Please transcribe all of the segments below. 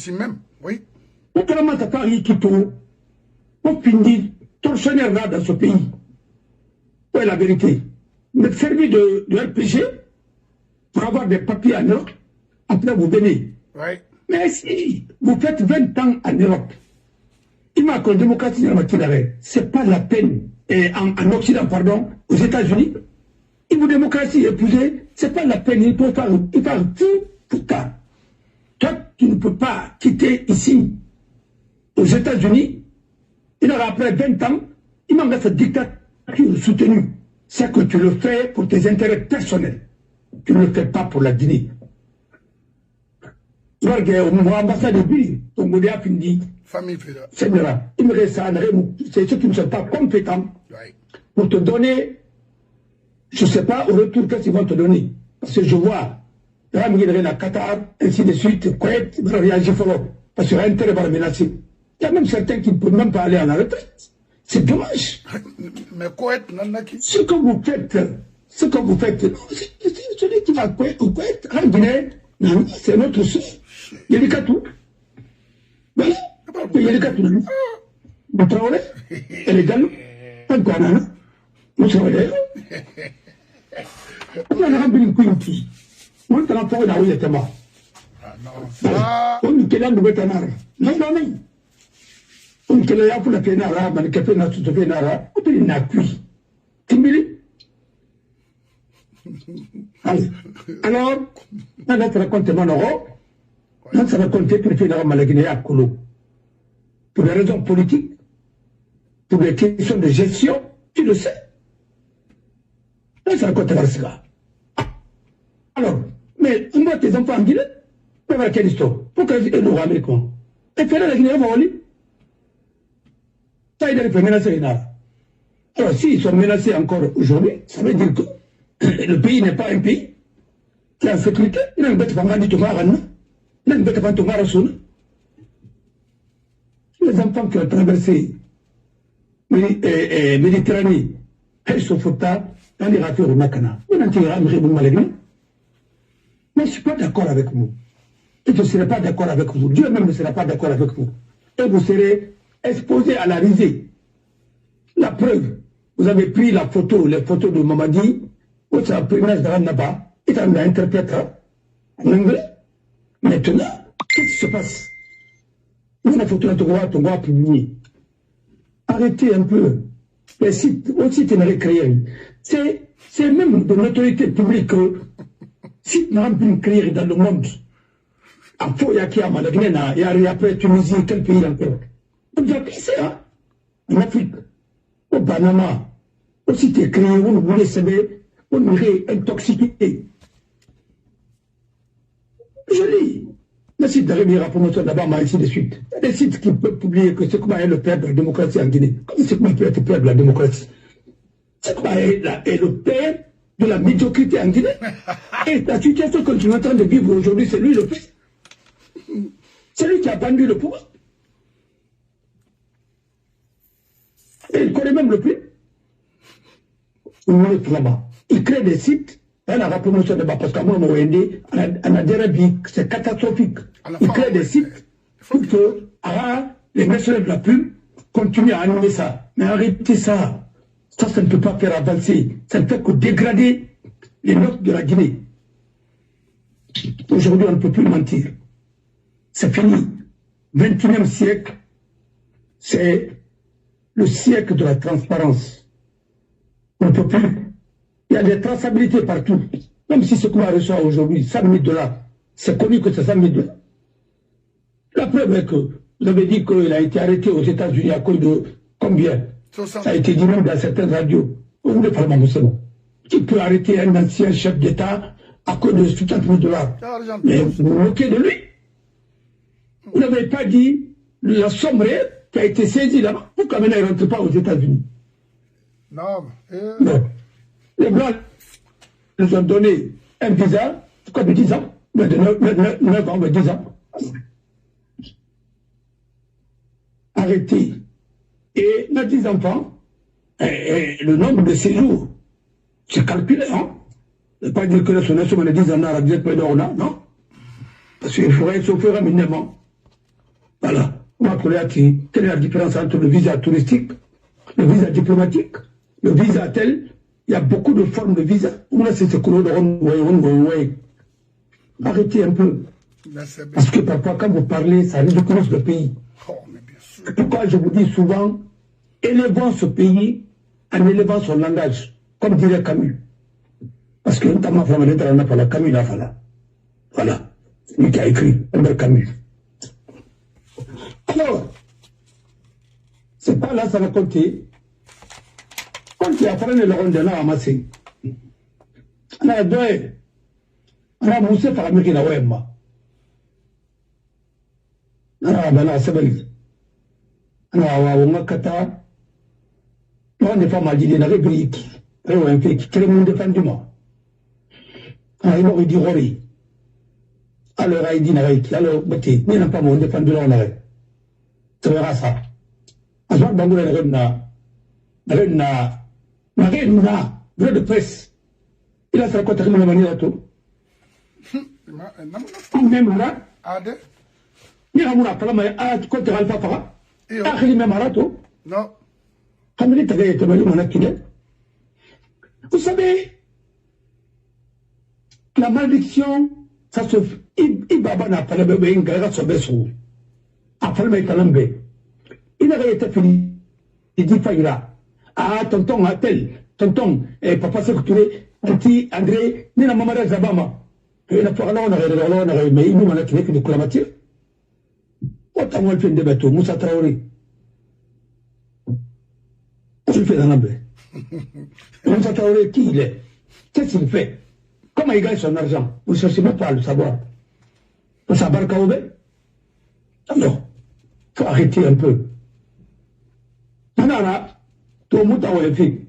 ici même, oui. Notamment à Paris qui tourne, on finit tortionnaire là dans ce pays. Où est la vérité? Vous êtes servi de RPG pour avoir des papiers en Europe, après vous venez. Oui. Mais si vous faites 20 ans en Europe, il m'a qu'on démocratie c'est pas la peine, et en Occident, pardon, aux États-Unis, il vous démocratie épousée, c'est pas la peine, il parle tout pour ça. Toi, tu ne peux pas quitter ici, aux États-Unis, il aura après 20 ans, il m'a cette dictature soutenue. C'est que tu le fais pour tes intérêts personnels. Tu ne le fais pas pour la Guinée. Tu vois que mon ambassade de Bili, ton modèle a fini. Famille fédérale. Il me reste c'est ceux qui ne sont pas compétents pour te donner, je ne sais pas, au retour, qu'est-ce qu'ils vont te donner. Parce que je vois, Ramir à Qatar, ainsi de suite, Koweït, ils vont réagir fort. Parce que l'intérêt va le menacer. Il y a même certains qui ne peuvent même pas aller à la retraite. C'est dommage. Mais Koweït, non, qui... Ce que vous faites, c'est celui qui va au Koweït, en Guinée, c'est notre soeur. Il y a des cas tout. Voilà. Il y a des cas tout. Vous travaillez, elle est gagnée. Pas de quoi, non? Vous travaillez. On a rempli une couille. On est en train de faire des mort. On est là, nous mettons en arrêt. Non. On est là pour la pénara, mais le café n'a tout fait nara. On est là, puis. Timbili. Alors, on a raconté mon euro. On a raconté pour faire la Guinée à Kolo. Pour des raisons politiques, pour des questions de gestion, tu le sais. On a raconté ça. Alors, mais on voit tes enfants en Guinée, on va quelle histoire? Pourquoi ils nous ramènent comment? Et faire la Guinée, on va aller. Ça, il est menacé. Alors, s'ils sont menacés encore aujourd'hui, ça veut dire que le pays n'est pas un pays qui est en sécurité. Il y a une bête fangani de Marana. Il y a une bête fangani de Marasuna. Les enfants qui ont traversé Méditerranée, ils sont foutas dans les raffineries au Nakana. Mais je ne suis pas d'accord avec vous. Et je ne serai pas d'accord avec vous. Dieu même ne sera pas d'accord avec vous. Et vous serez exposé à la risée. La preuve, vous avez pris les photos de Mamadi, votre privilège de Rannaba, et on l'a interprété en anglais. Maintenant, qu'est-ce qui se passe? Nous, la photo de Tonga publiée. Arrêtez un peu. Les sites, aussi, tu n'as créé. C'est même de l'autorité publique. Si nous avons créé dans le monde, à Foyakiama, la Guinée, il y a après Tunisie, quel pays encore? Vous avez c'est hein? En Afrique, au Panama, aussi tu es créé, on voulait savoir, on voulait intoxiquer. Je lis. Le site de Rémi Rapomoto d'abord, ainsi de suite. Il y a des sites qui peuvent publier que c'est comment est le père de la démocratie en Guinée. Comment c'est comment peut être le père de la démocratie? C'est comment est le père de la médiocrité en Guinée. Et la situation que tu es en train de vivre aujourd'hui, c'est lui le père. C'est lui qui a vendu le pouvoir. Et il connaît même le prix. Il crée des sites. Elle a rappelé monsieur Deba parce qu'à moi, on a dit c'est catastrophique. Il crée des sites pour que les mercenaires de la pub continuent à animer ça. Mais arrêtez ça. Ça ne peut pas faire avancer. Ça ne fait que dégrader les notes de la Guinée. Aujourd'hui, on ne peut plus mentir. C'est fini. 21e siècle, c'est le siècle de la transparence. On ne peut plus. Il y a des traçabilités partout. Même si ce qu'on reçoit aujourd'hui, 100 000 $, c'est connu que c'est 100 000 $. La preuve est que vous avez dit qu'il a été arrêté aux États-Unis à cause de combien? Ça a été dit même dans certaines radios. Vous voulez pas bon. Tu peux arrêter un ancien chef d'État à cause de 60 000 $. Mais vous vous moquez de lui. Vous n'avez pas dit la somme réelle qui a été saisie là-bas. Pourquoi maintenant il ne rentre pas aux États-Unis? Non. Non. Les Blancs nous ont donné un visa, quoi, de 10 ans, mais de 9 ans, mais 10 ans. Arrêtez. Et nos 10 enfants, le nombre de séjours, c'est calculé, hein. Ne pas dire que son nation, on a 10 ans, on a 10 ans, non. Parce qu'il faudrait s'offrir un minimum. Voilà. Quelle est la différence entre le visa touristique, le visa diplomatique, le visa tel? Il y a beaucoup de formes de visa. Arrêtez un peu. Parce que parfois, quand vous parlez, ça ridiculise le pays. Pourquoi je vous dis souvent, élevons ce pays en élevant son langage, comme dirait Camus. Parce que notamment, Camus, là, voilà. C'est lui qui a écrit, Albert Camus. Alors, c'est pas là, ça va compter. Quand tu apprends le rond de là, amassé. On a deux. On a moussé par Amérique, la Wemma. On a Bana Sabali. On a Wamakata. On n'est pas mal dit, on a rébrique. On a un fait qui crée mon défendement. On a dit Rory. Alors, il dit Narek. Alors, Bati, il n'a pas mon défendement en arrêt. Tu verras ça. À ce moment-là, bureau de presse. Il a fait quoi, t'as dit, manière à tout. Même là, il y a un problème, il y a un problème, il y a un problème, non. Vous savez, la malédiction, ça se fait. Il n'a pas été fini. Il dit Faïra. Ah, tonton, tel, tonton, papa Sekoutoué, petit André, ni la maman de Zabama. Et la fois là, on a mais il nous a créé une clamatière. Autant on fait des bateaux, Moussa Traoré. Je fais dans l'ambé. Moussa Traoré, qui il est? Qu'est-ce qu'il fait? Comment il gagne son argent? Vous ne cherchez même pas à le savoir. Vous savez quand vous êtes? Alors, il faut arrêter un peu. Maintenant, là, tout le monde a fait.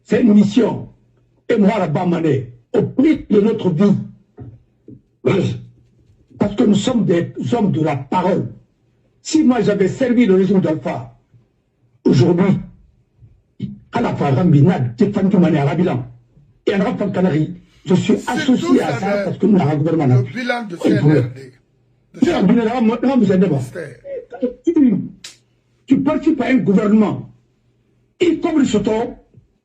C'est une mission. Et moi, la Bamané, au prix de notre vie. Oui. Parce que nous sommes des hommes de la parole. Si moi, j'avais servi le régime d'Alpha, aujourd'hui, à la fois Rambinade, Stéphane Mané à Rabilan, et à Rafa Canary, je suis associé à ça parce que nous avons un gouvernement. Le bilan de CNRD. Tu participes à un gouvernement. Et comme le soto,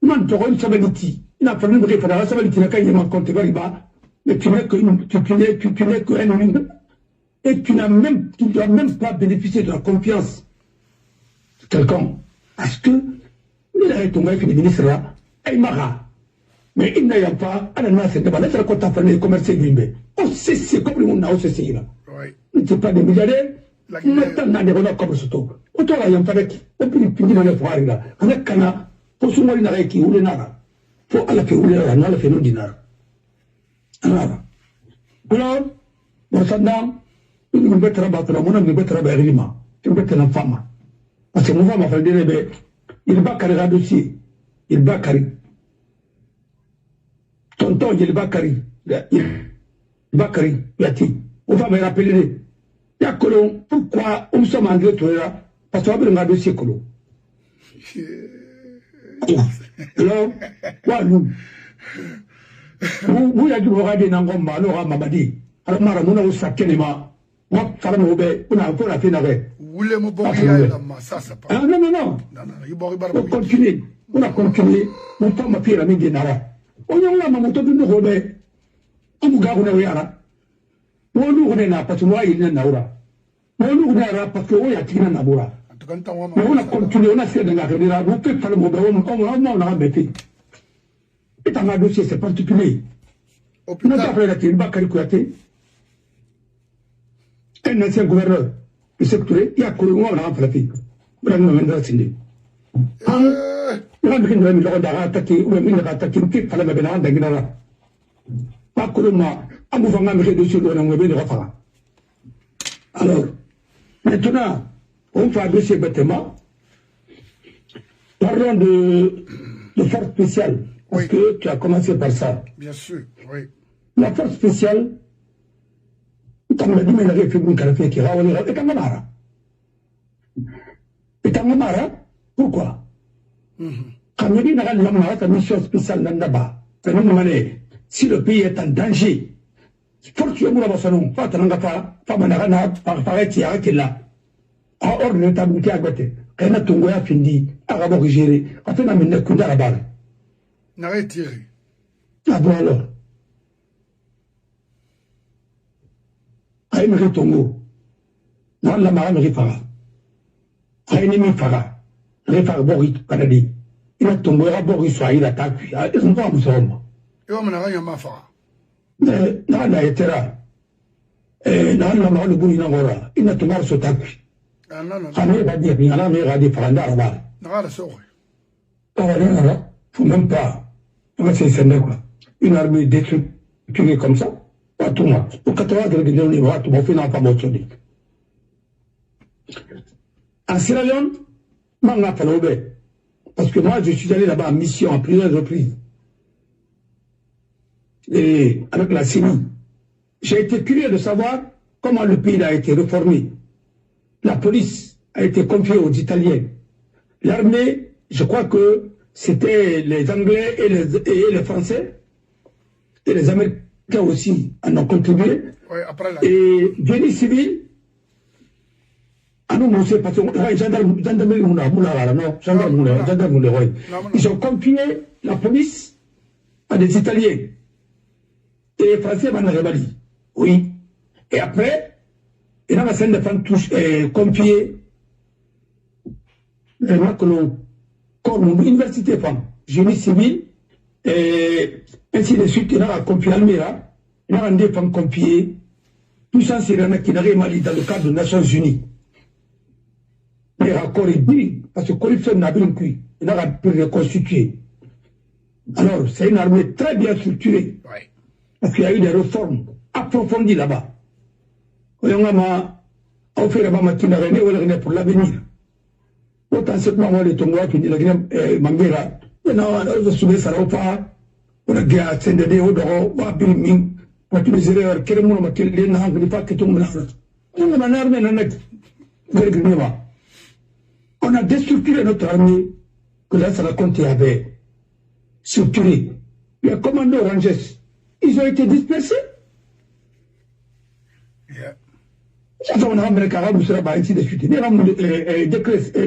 non, tu auras une sabaniti. Il n'a pas de référence, la sabaniti n'a qu'à y avoir compté Bariba, mais tu n'es qu'un homme. Et tu ne dois même pas bénéficier de la confiance de quelqu'un. Parce que, il a été le ministre là, Aymara. Mais il n'a pas, à la nation de Balais, quand tu as fait les commerces du on sait, c'est comme le monde a aussi là. Tu n'es pas des milliardaires. Maintenant, on a comme ce tour. Autant là, il y a un paquet. Et puis, il y a un foire là. On a cana. Pour ce mois, il y a qui ou les nara. Faut à la fait ou les nara, n'a la fait non dinar. Alors, bon, ça n'a, il me met à battre la monnaie, il me met à battre l'ima. Il me met à la femme. Parce que mon femme a fait des bébés. Il bat carré à dossier. Il bat carré. Tonton, il bat carré. Il bat carré. Il a dit. On va me rappeler. Il y a Colon, pourquoi nous sommes en là? Parce qu'on a un dossier Colon. Alors, vous avez dit, vous avez dit, vous avez dit, alors, Maramona, vous savez, moi, on a encore la peine avec. Vous voulez me border ça, ça pas. Non, non, non. On continue. On a continué. Mon temps m'a fait la main des Nara. On a un moment de nous remettre. On vous garde, on a on nous n'a pas de moi, il n'a pas. On nous n'a pas parce qu'on a tiré un aboura. Mais on a continué, on a fait de la réunion, on peut faire le mot, on a embêté. Et dans un dossier, c'est particulier. On a fait la Tilba Kalikuate, un ancien gouverneur du secteur, il y a Colombo, on a fait la on a mis la Sindé. On a mis la attaqué, on a mis la attaqué, on a fait la Bénin d'Aguinara. Pas Colombo. Alors, maintenant, on fait un dossier bêtement. Parlons de force spéciale, parce que tu as commencé par ça. Bien sûr, oui. La force spéciale, comme l'a dit, mais la République qui est en Amara. Est en Amara, pourquoi? Quand on dit que la mission spéciale n'a pas, si le pays est en danger, force yo mura basanon fa tananga fa managana par paraît qui arrête là a ordre tabouti à côté. Quand a tongo ya findi, a rabo géré. A fait na mine kunda la barre. N'a tiré. Ah bon alors. A émiré tongo. Non la mara me fara. A ennemi fara. Réfar Boris Canadi. Il a tongo ya Boris soit il attaque. Ils sont pas musulmans. Et on n'a rien à faire. Mais là la etera. Là la mara le bout inangora. Il a tongo sur taque. Ah non non. Amir va dire, il y en a un des Faranda à la barre. N'a la sauvé. Faut même pas. C'est quoi. Une armée déstructurée comme ça. Pas tout moi. Pour 80 degrés, on y va, tout le monde pas mon sonné. En Sierra Leone, m'a fallu. Parce que moi, je suis allé là-bas en mission à plusieurs reprises. Et avec la CENI. J'ai été curieux de savoir comment le pays a été réformé. La police a été confiée aux Italiens. L'armée, je crois que c'était les Anglais et les Français. Et les Américains aussi en ont contribué. Oui, après la... Et génie civil, ils ont confié la police à des Italiens. Et les Français m'en ont oui. Et après, il y a une scène de femmes confiées comme université femme, génie civil, et ainsi de suite, il y a confié Almira, il y a des femmes confiées, tout ça c'est un qui n'a rien mal dans le cadre des Nations Unies. Les raccords est dit, parce que corruption n'a pas cuit, il a pu reconstituer. Alors, c'est une armée très bien structurée, Oui. parce qu'il y a eu des réformes approfondies là-bas. On a fait là-bas pour l'avenir. Autant c'est moi les Tongois qui disent la Guinée Mambera. Non, on a soulevé ça au pas. On a dit à Sendede au dehors, on a pris ming. On a dit les erreurs, quel monde m'a quel lien n'a pas que tout le monde. On a armé on a déstructuré notre armée que là ça a compté avec structuré. Les commandos Rangers, ils ont été dispersés. Yeah. On a amené Carabou sur la base ainsi de suite. Il y a un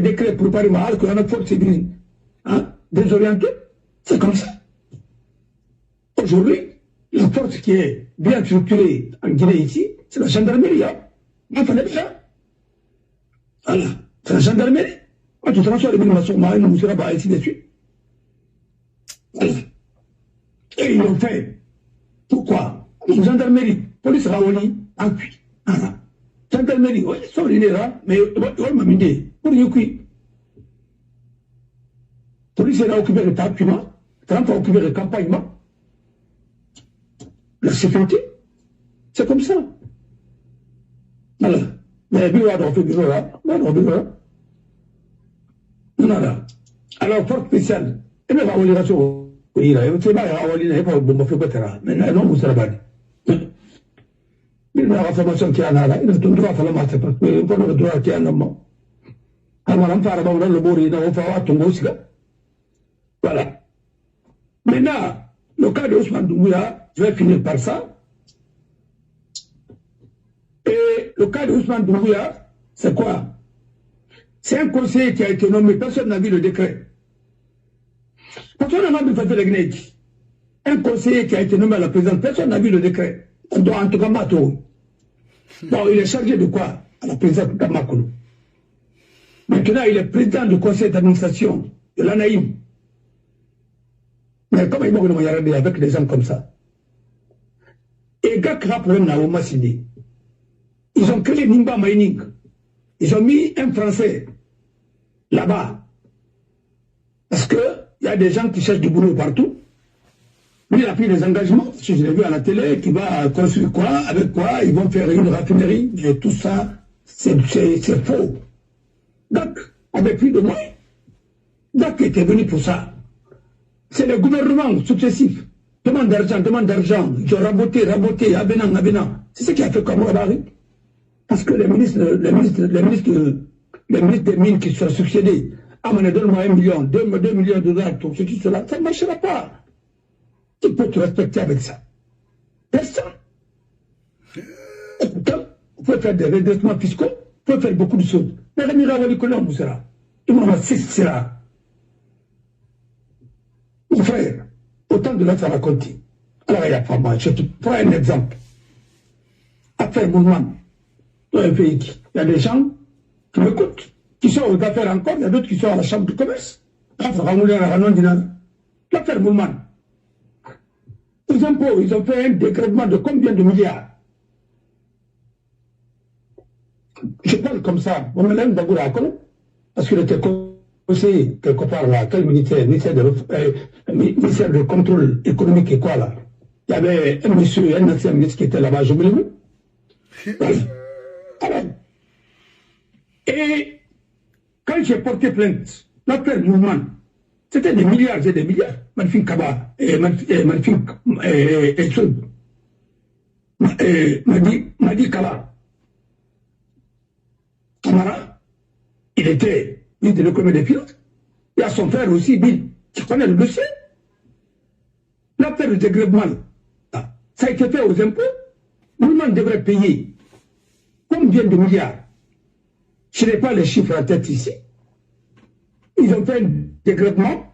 décret préparé mal qu'on a force désorientée. C'est comme ça. Aujourd'hui, la force qui est bien structurée en Guinée ici, c'est la gendarmerie. Il fallait ça. Voilà. C'est la gendarmerie. Quand tu transformes les militaires marines, on sera ainsi de suite. Voilà. Et ils l'ont fait. Pourquoi? La gendarmerie, police Raoli, en cuit. Gendarmerie, oui, ils sont là, mais ils m'ont mis pour y cuire. Police a occupé le tapiment, Trump a occupé le campagnement. La sécurité, c'est comme ça. Voilà. Mais bureau a fait bureau là, non. Alors, force spéciale, et bien, on ira sur il a c'est pas on il n'est pas bon fait quoi mais non vous savez pas il y a la formation qui a là il a tout droit à la masse parce que pour le droit qui a non alors on parle dans le bord il a fait tout aussi voilà maintenant le cas de Ousmane Doumbouya je vais finir par ça et le cas de Ousmane Doumbouya c'est quoi? C'est un conseiller qui a été nommé, personne n'a vu le décret. Personne n'a vu le décret. Un conseiller qui a été nommé à la présidence, personne n'a vu le décret. En tout cas, Mato. Bon, il est chargé de quoi? À la présidence de Makolo. Maintenant, il est président du conseil d'administration de l'ANAïM. Mais comment il va y arriver avec des gens comme ça? Et Gakra problème n'a pas signé. Ils ont créé Nimba Mining. Ils ont mis un Français là-bas. Parce qu'il y a des gens qui cherchent du boulot partout. Lui, il a pris des engagements. Je l'ai vu à la télé, qui va construire quoi, avec quoi, ils vont faire une raffinerie. Et tout ça, c'est faux. Donc, avec plus de moyens. Donc, il était venu pour ça. C'est le gouvernement successif. Demande d'argent. Ils ont raboté, Abenan. C'est ce qui a fait comme Rabari. Parce que les ministres des mines qui se sont succédés, donne-moi 1 million, 2 millions de dollars pour ceci, cela, ça ne marchera pas. Qui peut te respecter avec ça? Personne. Et pourtant, vous pouvez faire des redressements fiscaux, peut faire beaucoup de choses. Mais la Mirawali Kolon vous sera. Et mon sera. Mon frère, autant de l'autre à raconter. Alors, il y a pas mal. Je te prends un exemple. Affaire Moulman, dans un pays, il y a des gens qui m'écoutent, qui sont aux affaires encore, il y a d'autres qui sont à la chambre de commerce. L'affaire Moulman. Ils ont fait un dégrèvement de combien de milliards? Je parle comme ça, on me l'aime d'abord à Kolo, parce qu'il était conseiller quelque part là, quel ministère de contrôle économique et quoi là. Il y avait un monsieur, un ancien ministre qui était là-bas, je me l'ai vu. Alors, et quand j'ai porté plainte, l'affaire Moulman, c'était des milliards et des milliards. Manfin Kaba et Manfin Madi Kaba. Kamara, il était ministre de l'économie des finances. Il y a son frère aussi, Bill, qui connaît le dossier. L'affaire de dégrèvement, ça a été fait aux impôts. Moulman devrait payer combien de milliards? Je n'ai pas les chiffres en tête ici. Ils ont fait un dégrèvement.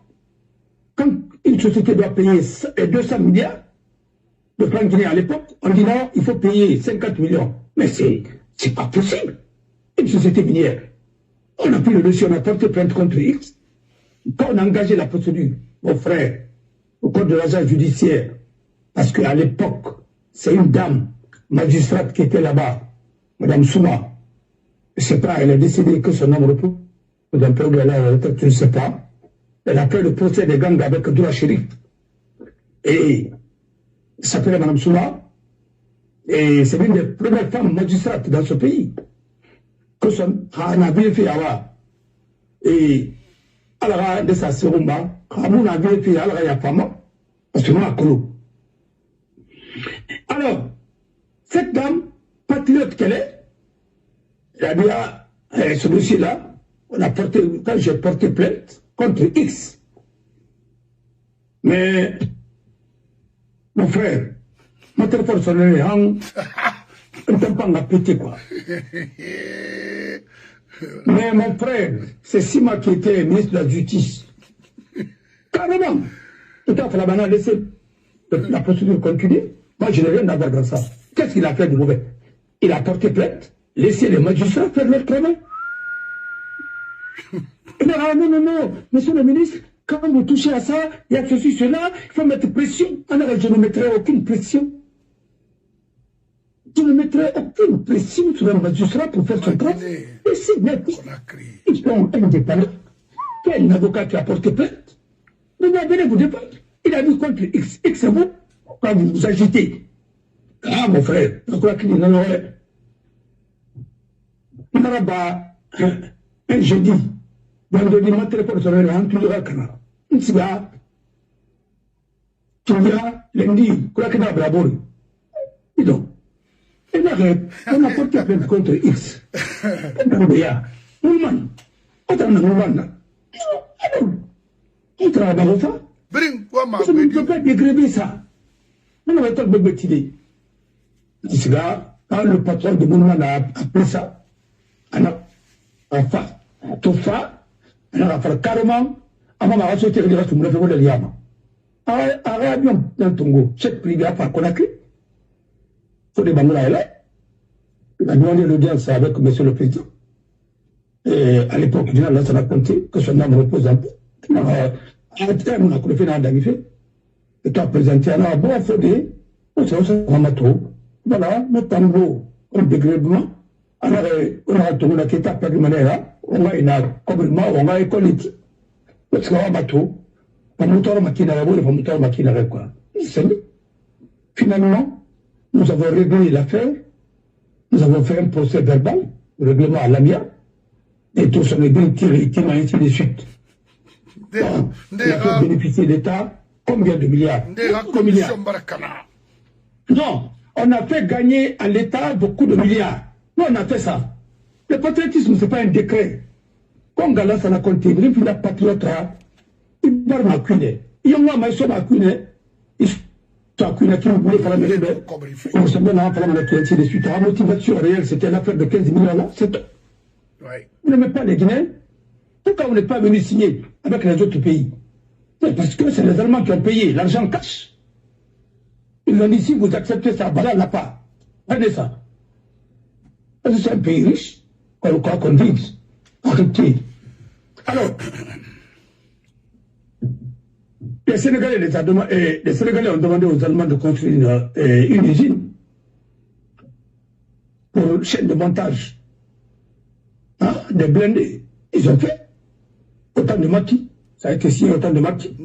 Quand une société doit payer 200 milliards de francs guinéens à l'époque, on dit non, il faut payer 50 millions. Mais c'est pas possible. Une société minière. On a pris le dossier, on a porté plainte contre X. Quand on a engagé la procédure, mon frère, au code de l'agence judiciaire, parce qu'à l'époque, c'est une dame magistrate qui était là-bas, Madame Souma. Je ne sais pas, elle a décidé que son nom repose d'un peu de la retraite, je ne sais pas. Elle a fait le procès des gangs avec Doura Chérif. Et elle s'appelait Madame Souma. Et c'est l'une des premières femmes magistrates dans ce pays. Que son a bien fait avoir. Et alors, de sa serumba, Ramoun a bien fait alors il y a pas mal. Parce que nous, à Kolo. Alors, cette dame, patriote qu'elle est, elle a dit, ce dossier-là, quand j'ai porté plainte contre X. Mais, mon frère, mon téléphone sonnait en tampon à péter, quoi. Mais mon frère, c'est Sima qui était ministre de la Justice. Carrément. Tout à fait, la banane a laissé la procédure continuer. Moi, je n'ai rien à voir dans ça. Qu'est-ce qu'il a fait de mauvais? Il a porté plainte, laissé les magistrats faire leur travail. Non, monsieur le ministre, quand vous touchez à ça, il y a ceci, cela, il faut mettre pression. Alors, je ne mettrai aucune pression. Je ne mettrai aucune pression sur un magistrat pour faire son travail. Et si, mais, ils sont indépendants. Il y a un avocat qui a porté plainte. Vous venez vous défendre. Il a dit contre X. X, c'est vous. Quand vous vous agitez. Ah, mon frère, je crois qu'il n'en aurait. Il n'aura pas un jeudi. Vendredi, mon téléphone sera là, tu l'auras canard. Il s'y va. Tu viens, lundi, je crois qu'il n'a pas bravo. Et donc, on a porté plainte contre X. Moulman. On travaille dans ça. Je ne peux pas dégrader ça. On va être bébétidé. Ici, là, quand le patron de Moulman a appelé ça, on a fait tout ça, on a fait carrément, avant de sauter le reste, on a fait le liama. Arrête bien dans ton go, chèque privé à faire Conakry. Il faut des bangolas là. Il a demandé l'audience avec monsieur le président. Et à l'époque, il a raconté que son nom repose un peu. À terme, on a fait un d'arriver. Et tu as présenté un bon fondé. On s'est voilà, notre tambour, comme dégrèvement. Alors, on a tourné la quête à Paris Manera. On a une complètement, on a école. Parce qu'on a un bateau. Pas moteur maquine à la boule, pas moteur maquine à la quoi. Finalement, nous avons réglé l'affaire. Nous avons fait un procès verbal, le règlement à l'AMIA. Et tout son bien tiré, ainsi de suite. Il a fait bénéficier l'État combien de milliards? Non, on a fait gagner à l'État beaucoup de milliards. Nous, on a fait ça. Le patriotisme, ce n'est pas un décret. Comme Galas en a compté, il y a un patriote, il va m'accuser. Il y a un maïso m'accuser. Il sont accusés qui voulaient faire la mairie de. On se met là, faire la mairie, ainsi de suite. La motivation réelle, c'était l'affaire de 15 millions là. Ouais. Vous n'aimez pas les Guinéens? Pourquoi vous n'êtes pas venu signer avec les autres pays? C'est parce que c'est les Allemands qui ont payé l'argent cash. Ils ont dit si vous acceptez ça, voilà la part. Prenez ça. Parce que c'est un pays riche, quoi qu'on dise. Arrêtez. Alors, les Sénégalais ont demandé aux Allemands de construire une usine pour chaîne de montage. Hein, des blindés. Ils ont fait autant de Maki. Ça a été signé autant de Maki.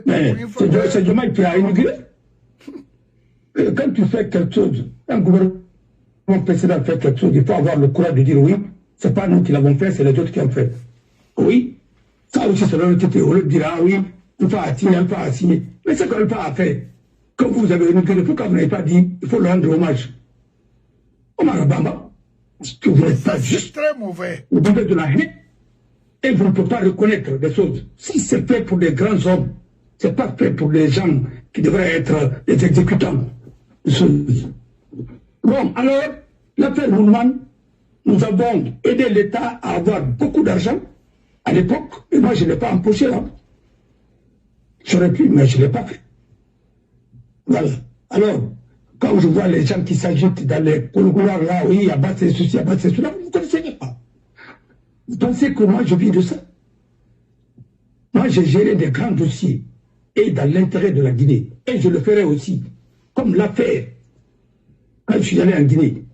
Mais c'est Diomaye qui a immigré. Quand tu fais quelque chose, un gouvernement précédent fait quelque chose, il faut avoir le courage de dire oui, c'est pas nous qui l'avons fait, c'est les autres qui l'ont fait. Oui, ça aussi c'est l'honnêteté. On le dira, oui, il faut signer, il faut signer. Mais c'est qu'on n'a pas fait. Quand vous avez immigré, pourquoi vous n'avez pas dit, il faut le rendre hommage. Omar Bamba, que vous n'êtes pas juste. C'est très mauvais. Vous avez de la haine et vous ne pouvez pas reconnaître des choses. Si c'est fait pour des grands hommes, c'est pas fait pour des gens qui devraient être des exécutants. Bon, alors, l'affaire Moulman, nous avons aidé l'État à avoir beaucoup d'argent à l'époque, et moi je ne l'ai pas empoché là. J'aurais pu, mais je ne l'ai pas fait. Voilà. Alors, quand je vois les gens qui s'agitent dans les couloirs là, oui, abattre ces soucis, abattre ces soucis, vous ne connaissez pas. Vous pensez que moi je vis de ça? Moi j'ai géré des grands dossiers, et dans l'intérêt de la Guinée. Et je le ferai aussi. Comme l'affaire, quand je suis allé en Guinée,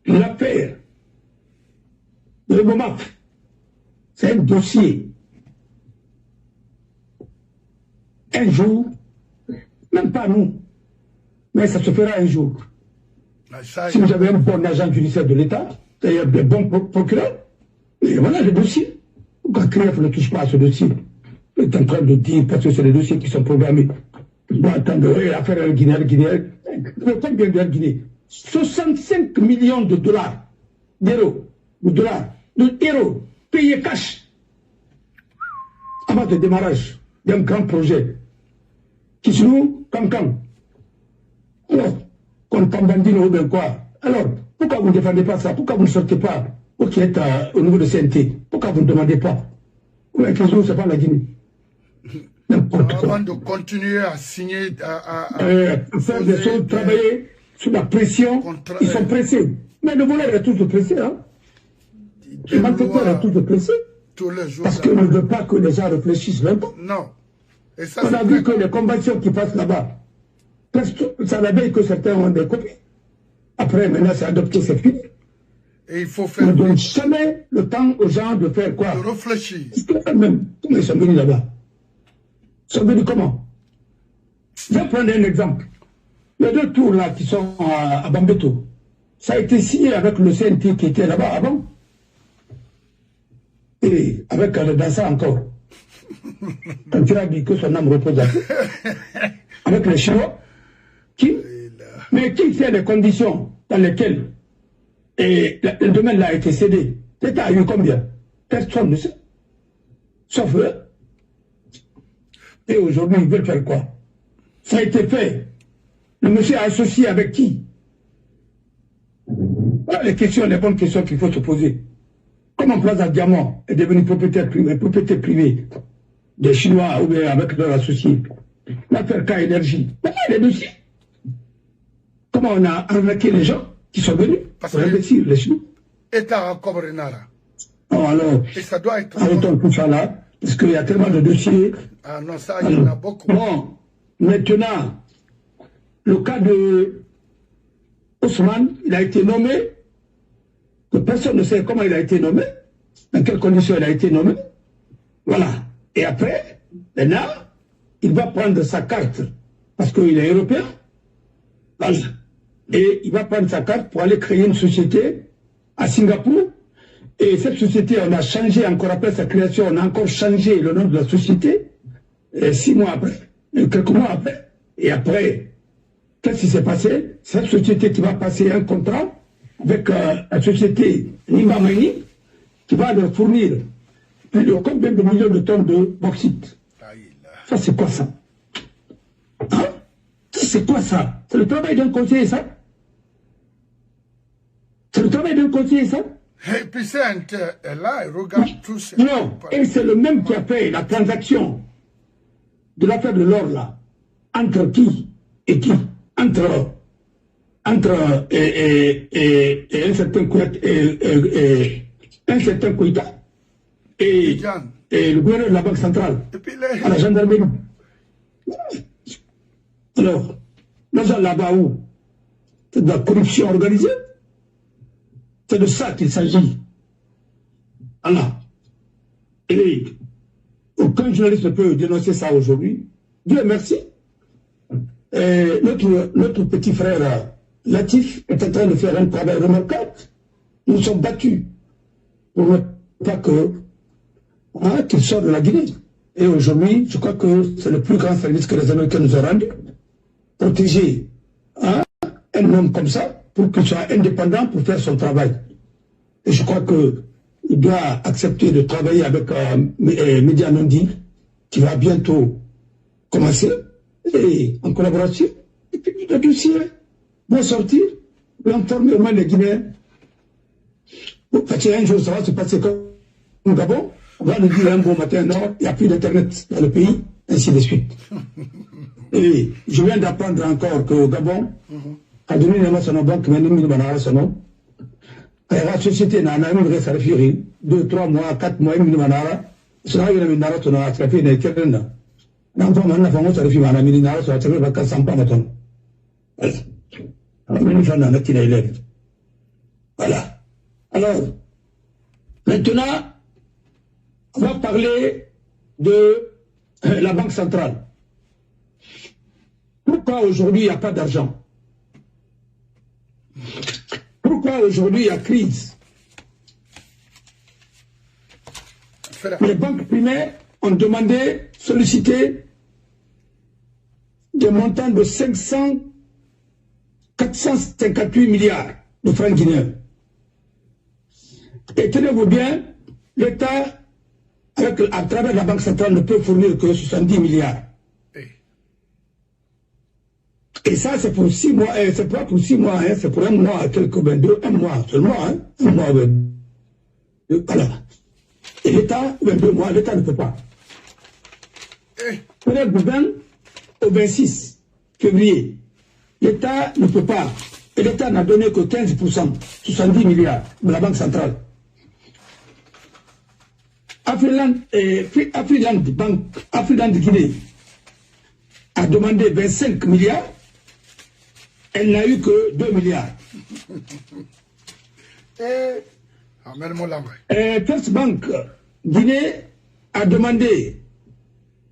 l'affaire de l'EMOMAP, c'est un dossier. Un jour, même pas nous, mais ça se fera un jour. Si vous avez un bon agent judiciaire de l'État, c'est-à-dire des bons procureurs, et voilà le dossier. Pourquoi CREF ne touche pas à ce dossier? Il est en train de dire, parce que c'est des dossiers qui sont programmés. Bon, attendez, affaire en Guinée, combien de Guinée? 65 millions de dollars, d'euros, payés cash, avant le démarrage d'un grand projet, qui se loue comme. Alors, comme Tambandino ou bien quoi? Alors, pourquoi vous ne défendez pas ça? Pourquoi vous ne sortez pas qui êtes au niveau de CNT? Pourquoi vous ne demandez pas? Ou bien que c'est pas la Guinée? Avant de continuer à signer, faire des choses, travailler sous la pression, ils sont pressés. Mais le voleur est toujours pressé, hein. Le malfaiteur est toujours pressé. Parce qu'il ne veut pas que les gens réfléchissent longtemps. Non. Et ça, on a vu que les conventions qui passent là-bas, ça n'a bien que certains ont des copies. Après, maintenant, c'est adopté, c'est fini. Et il faut faire. On ne donne jamais le temps aux gens de faire quoi? De réfléchir. Même, comment ils sont venus là-bas? Ils sont venus comment? Je vais prendre un exemple. Les deux tours là qui sont à Bambeto, ça a été signé avec le CNT qui était là-bas avant. Et avec le dansant encore. Quand tu as dit que son âme repose à tout. Avec les Chinois. Mais qui fait les conditions dans lesquelles le domaine là a été cédé? L'État a eu combien? Personne ne sait. Sauf eux. Et aujourd'hui, ils veulent faire quoi? Ça a été fait. Le monsieur est associé avec qui? Voilà les questions, les bonnes questions qu'il faut se poser. Comment Plaza Diamant est devenu propriété privée des Chinois ou bien avec leur associé? L'affaire K-Énergie. Voilà les dossiers. Comment on a arnaqué les gens qui sont venus pour investir les Chinois? État comme Renara. Oh, alors, et ça doit être. Arrêtons tout ça là, parce qu'il y a tellement de dossiers. Ah non, ça, il y en a beaucoup. Bon, maintenant, le cas de Ousmane, il a été nommé, que personne ne sait comment il a été nommé, dans quelles conditions il a été nommé. Voilà. Et après, maintenant, il va prendre sa carte, parce qu'il est européen. Voilà. Et il va prendre sa carte pour aller créer une société à Singapour. Et cette société, on a changé encore après sa création, on a encore changé le nom de la société, 6 mois après, quelques mois après. Et après, qu'est-ce qui s'est passé? Cette société qui va passer un contrat avec la société Nima Mani, qui va leur fournir plus de combien de millions de tonnes de bauxite. Ça, c'est quoi ça? Hein? C'est quoi ça? C'est le travail d'un conseiller, ça? C'est le travail d'un conseiller, ça? Et puis c'est là, il regarde tout ça. Non, et c'est le même qui a fait la transaction de l'affaire de l'or là. Entre qui et qui? Entre un certain Koïta et le gouverneur de la Banque centrale à la gendarmerie. Alors, l'argent là-bas où? C'est de la corruption organisée. C'est de ça qu'il s'agit. Voilà. Et aucun journaliste ne peut dénoncer ça aujourd'hui. Dieu merci. Notre petit frère Latif est en train de faire un travail remarquable. Nous sommes battus pour ne pas qu'il sorte de la Guinée. Et aujourd'hui, je crois que c'est le plus grand service que les Américains nous ont rendu. Protéger un homme comme ça pour qu'il soit indépendant pour faire son travail. Et je crois qu'il doit accepter de travailler avec Média Nondi, qui va bientôt commencer, et en collaboration. Et puis le dossier va sortir, va informer au moins les Guinéens. Parce qu'un jour, ça va se passer comme au Gabon. On va nous dire un bon matin, non, il n'y a plus d'internet dans le pays, ainsi de suite. Et je viens d'apprendre encore qu'au Gabon, à donner les son banque, mais nous, la société n'a pas eu de référence, 2, 3 mois, 4 mois, il manara, cela il a mis nara ton attrapé des kerena. N'entend maintenant fameux ça refuse à mini nara sur attrapé va casser pas maton. Alors, nous sommes dans notre élève. Voilà. Alors, maintenant, on va parler de la Banque centrale. Pourquoi aujourd'hui il n'y a pas d'argent? Pourquoi aujourd'hui il y a crise? Les banques primaires ont demandé, sollicité des montants de 458 milliards de francs guinéens. Et tenez-vous bien, l'État, à travers la Banque centrale, ne peut fournir que 70 milliards. Et ça, c'est pour 6 mois, c'est pas pour 6 mois, hein, c'est pour un mois, quelques 22, un mois seulement, hein, un mois, voilà. Et l'État, 22 mois, l'État ne peut pas. Peut-être du 20 au 26 février, l'État ne peut pas. Et l'État n'a donné que 15%, 70 milliards de la Banque centrale. Afriland Guinée a demandé 25 milliards. Elle n'a eu que 2 milliards. First Bank Guinée a demandé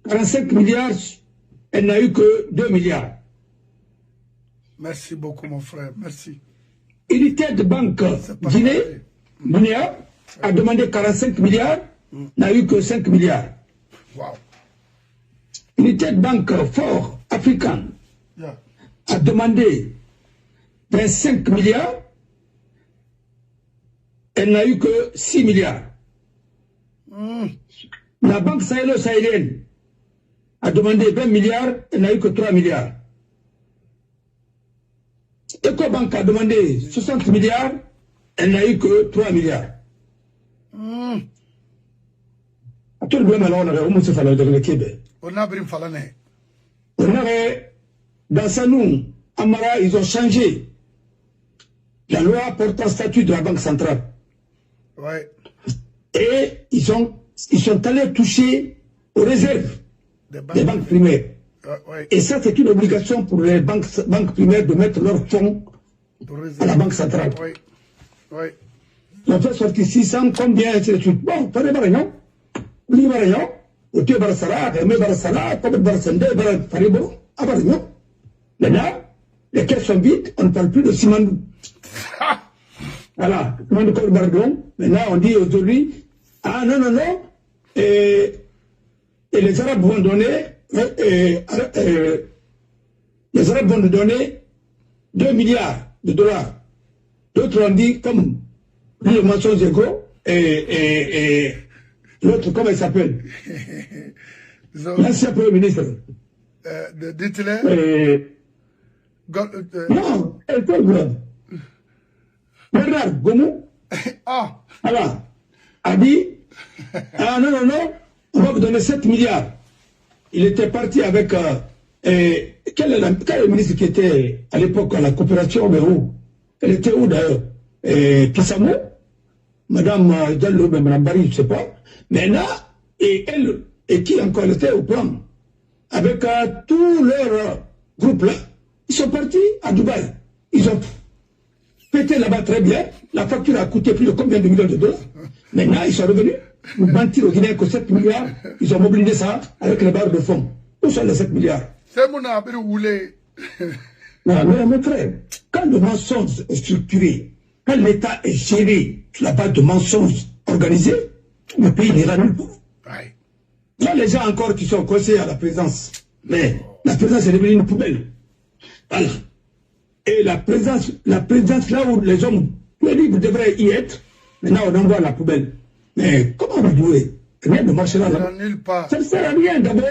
45 milliards. Elle n'a eu que 2 milliards. Merci beaucoup, mon frère. Merci. United Bank Guinée a demandé 45 milliards. N'a eu que 5 milliards. Wow. United Bank for African a demandé 25 milliards, elle n'a eu que 6 milliards. La Banque sahélo-sahélienne a demandé 20 milliards, elle n'a eu que 3 milliards. EcoBank a demandé 60 milliards, elle n'a eu que 3 milliards. Tout le monde a dans Sanou, Amara, ils ont changé la loi portant statut de la Banque centrale. Ouais. Et ils sont allés toucher aux réserves des banques primaires. Ouais. Et ça, c'est une obligation pour les banques primaires de mettre leurs fonds à la Banque centrale. Ouais. Ouais. Ils ont fait sortir 600, combien, ainsi de suite. Bon, pas de baragnon. Li baragnon. Au Dieu barasala, Rémé barasala, Kobe barasende, Faribo, Abaragnon. Maintenant, les caisses sont vides, on ne parle plus de Simandou. Voilà, Simandou Kobe Baragnon. Maintenant, on dit aujourd'hui, ah non, non, non. Et les Arabes vont donner, les Arabes vont nous donner 2 milliards de dollars. D'autres ont dit, comme le mensonge est gros, et l'autre, comment il s'appelle? L'ancien Premier ministre. Dites-le. Non, Bernard Gomou, Ah. Alors, a dit, ah non, non, non, on va vous donner 7 milliards. Il était parti avec... quel est le ministre qui était à l'époque à la coopération, mais où? Elle était où d'ailleurs? Pissamo, Madame Diallo, Madame Barry, je ne sais pas. Mais là, et elle, et qui encore était au plan, avec tout leur groupe là, ils sont partis à Dubaï. Ils ont pété là-bas très bien. La facture a coûté plus de combien de millions de dollars. Maintenant, ils sont revenus. Nous mentir aux Guinéens que 7 milliards, ils ont mobilisé ça avec les barres de fonds. Où sont les 7 milliards? C'est mon appel roulé. Non, mais mon frère, quand le mensonge est structuré, quand l'État est géré sur la base de mensonges organisés, le pays n'ira nulle part. Ouais. Il y a les gens encore qui sont conseillers à la présidence. Mais la présidence est devenue une poubelle. Voilà. Et la présidence là où les hommes libres devraient y être, maintenant on envoie la poubelle. Mais comment vous jouez? Rien ne marchera là. Nulle part. Ça ne sert à rien d'abord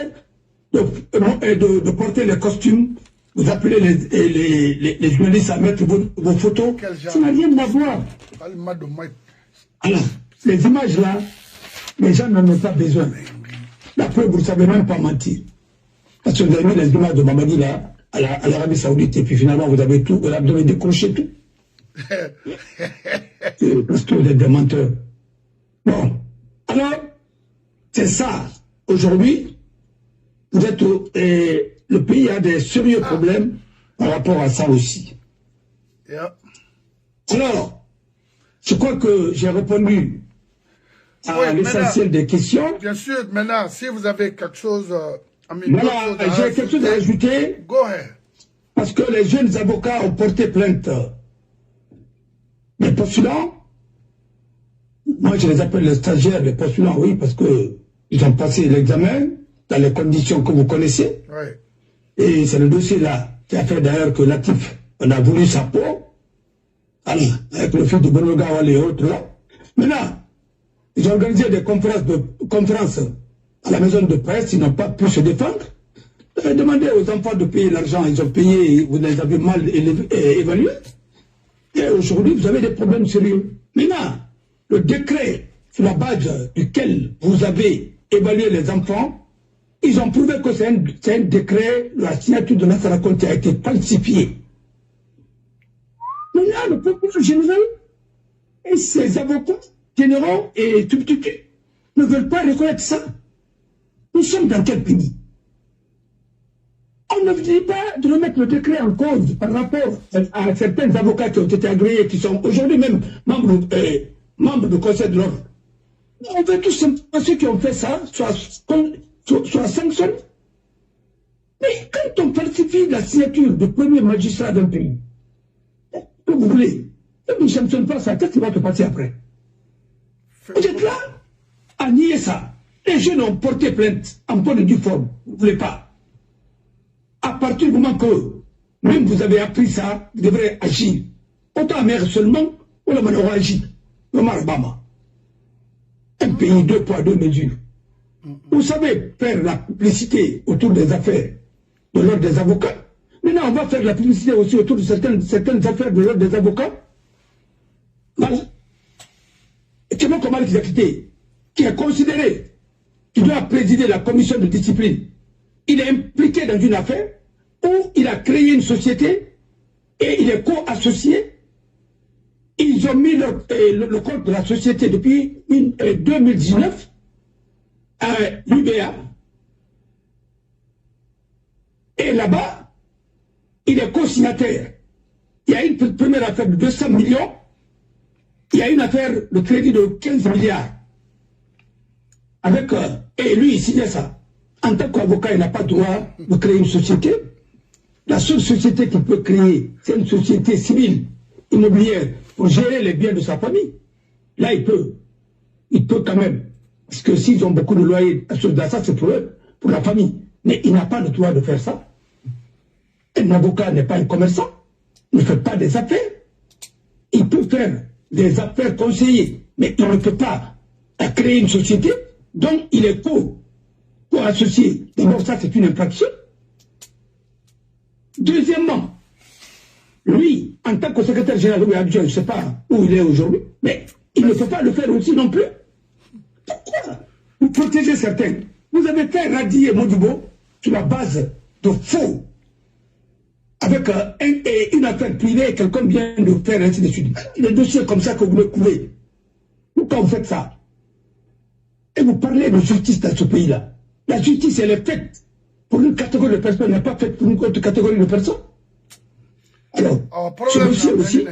de porter les costumes, vous appelez les journalistes à mettre vos photos. Ça n'a rien à voir. Alors, les images là, les gens n'en ont pas besoin. La preuve, vous ne savez même pas mentir. Parce que vous avez mis les images de Mamadi là, à l'Arabie Saoudite, et puis finalement vous avez tout, vous avez décroché tout. Parce que vous êtes des menteurs. Bon, alors, c'est ça. Aujourd'hui, vous êtes le pays a des sérieux problèmes par rapport à ça aussi. Yeah. Alors, je crois que j'ai répondu à l'essentiel des questions. Bien sûr, maintenant, si vous avez quelque chose à me dire, voilà, j'ai quelque chose à ajouter. Go ahead. Parce que les jeunes avocats ont porté plainte des postulants. Moi, je les appelle les stagiaires, les postulants, oui, parce qu'ils ont passé l'examen dans les conditions que vous connaissez. Oui. Et c'est le dossier-là qui a fait d'ailleurs que Latif, on a voulu sa peau. Alors, avec le fils de Bonogawa et autres là. Maintenant, ils ont organisé des conférences à la maison de presse, ils n'ont pas pu se défendre. Demandez aux enfants de payer l'argent, ils ont payé, vous les avez mal évalués. Et aujourd'hui, vous avez des problèmes sérieux. Maintenant, le décret sur la base duquel vous avez évalué les enfants, ils ont prouvé que c'est un décret, la signature de Nassara Conté a été falsifiée. Maintenant, le procureur général et ses avocats généraux et substituts ne veulent pas reconnaître ça. Nous sommes dans quel pays? On ne dit pas de remettre le décret en cause par rapport à certains avocats qui ont été agréés, qui sont aujourd'hui même membres du Conseil de l'ordre. On veut tous simplement ceux qui ont fait ça soient sanctionnés. Mais quand on falsifie la signature du premier magistrat d'un pays, que vous voulez, et vous ne sanctionnez pas ça, qu'est-ce qui va te passer après? Vous êtes là à nier ça. Les jeunes ont porté plainte en bonne et due forme. Vous ne voulez pas. À partir du moment que même vous avez appris ça, vous devrez agir. Autant mère seulement, ou la manière agit. Le Marabama. Un pays, 2 poids, 2 mesures. Vous savez faire la publicité autour des affaires de l'ordre des avocats. Maintenant, on va faire la publicité aussi autour de certaines affaires de l'ordre des avocats. Voilà. Et Thémo Komal Kizakité, qui est considéré, qui doit présider la commission de discipline, il est impliqué dans une affaire où il a créé une société et il est co-associé. Ils ont mis le compte de la société depuis 2019 à l'UBA. Et là-bas, il est co-signataire. Il y a une première affaire de 200 millions. Il y a une affaire de crédit de 15 milliards. Avec, et lui, il signait ça. En tant qu'avocat, il n'a pas le droit de créer une société. La seule société qu'il peut créer, c'est une société civile, immobilière, pour gérer les biens de sa famille. Là, il peut. Il peut quand même. Parce que s'ils ont beaucoup de loyers, ça c'est pour eux, pour la famille. Mais il n'a pas le droit de faire ça. Un avocat n'est pas un commerçant. Il ne fait pas des affaires. Il peut faire des affaires conseillées, mais il ne peut pas créer une société dont il est co-associé. D'abord, ça c'est une infraction. Deuxièmement, Lui, en tant que secrétaire général ou adjoint, je ne sais pas où il est aujourd'hui, mais il ne peut pas le faire aussi non plus. Pourquoi vous protégez certains? Vous avez fait radier Modibo sur la base de faux. Avec une affaire privée, quelqu'un vient de faire ainsi de suite. Les dossiers comme ça que vous le coulez. Pourquoi vous faites ça? Et vous parlez de justice dans ce pays-là. La justice, elle est faite pour une catégorie de personnes, elle n'est pas faite pour une autre catégorie de personnes. Alors, ce dossier aussi,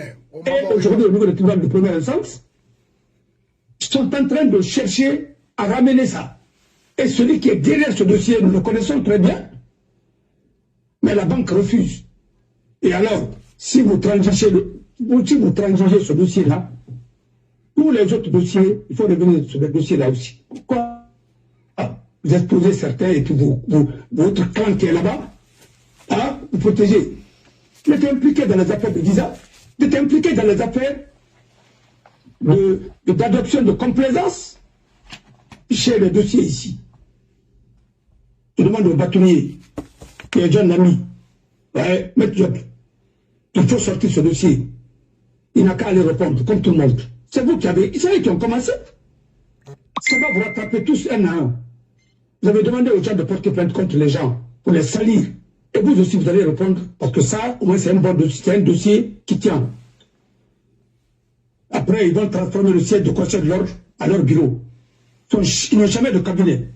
et aujourd'hui au niveau du tribunal de première instance, sont en train de chercher à ramener ça. Et celui qui est derrière ce dossier, nous le connaissons très bien, mais la banque refuse. Et alors, si vous transigez ce dossier-là, tous les autres dossiers, il faut revenir sur le dossier-là aussi. Pourquoi vous exposez certains et puis votre clan qui est là-bas, vous protégez. Vous êtes impliqué dans les affaires de visa, vous êtes impliqué dans les affaires d'adoption de complaisance chez les dossiers ici. Je demande au bâtonnier, qui est John Nami, Maître Job, il faut sortir ce dossier. Il n'a qu'à aller répondre, comme tout le monde. C'est vous qui avez, c'est eux qui ont commencé. Ça va vous rattraper tous un à un. Vous avez demandé aux gens de porter plainte contre les gens, pour les salir. Et vous aussi, vous allez répondre, parce que ça, au moins, c'est un bon dossier, c'est un dossier qui tient. Après, ils vont transformer le siège de conseil de l'ordre à leur bureau. Ils n'ont jamais de cabinet.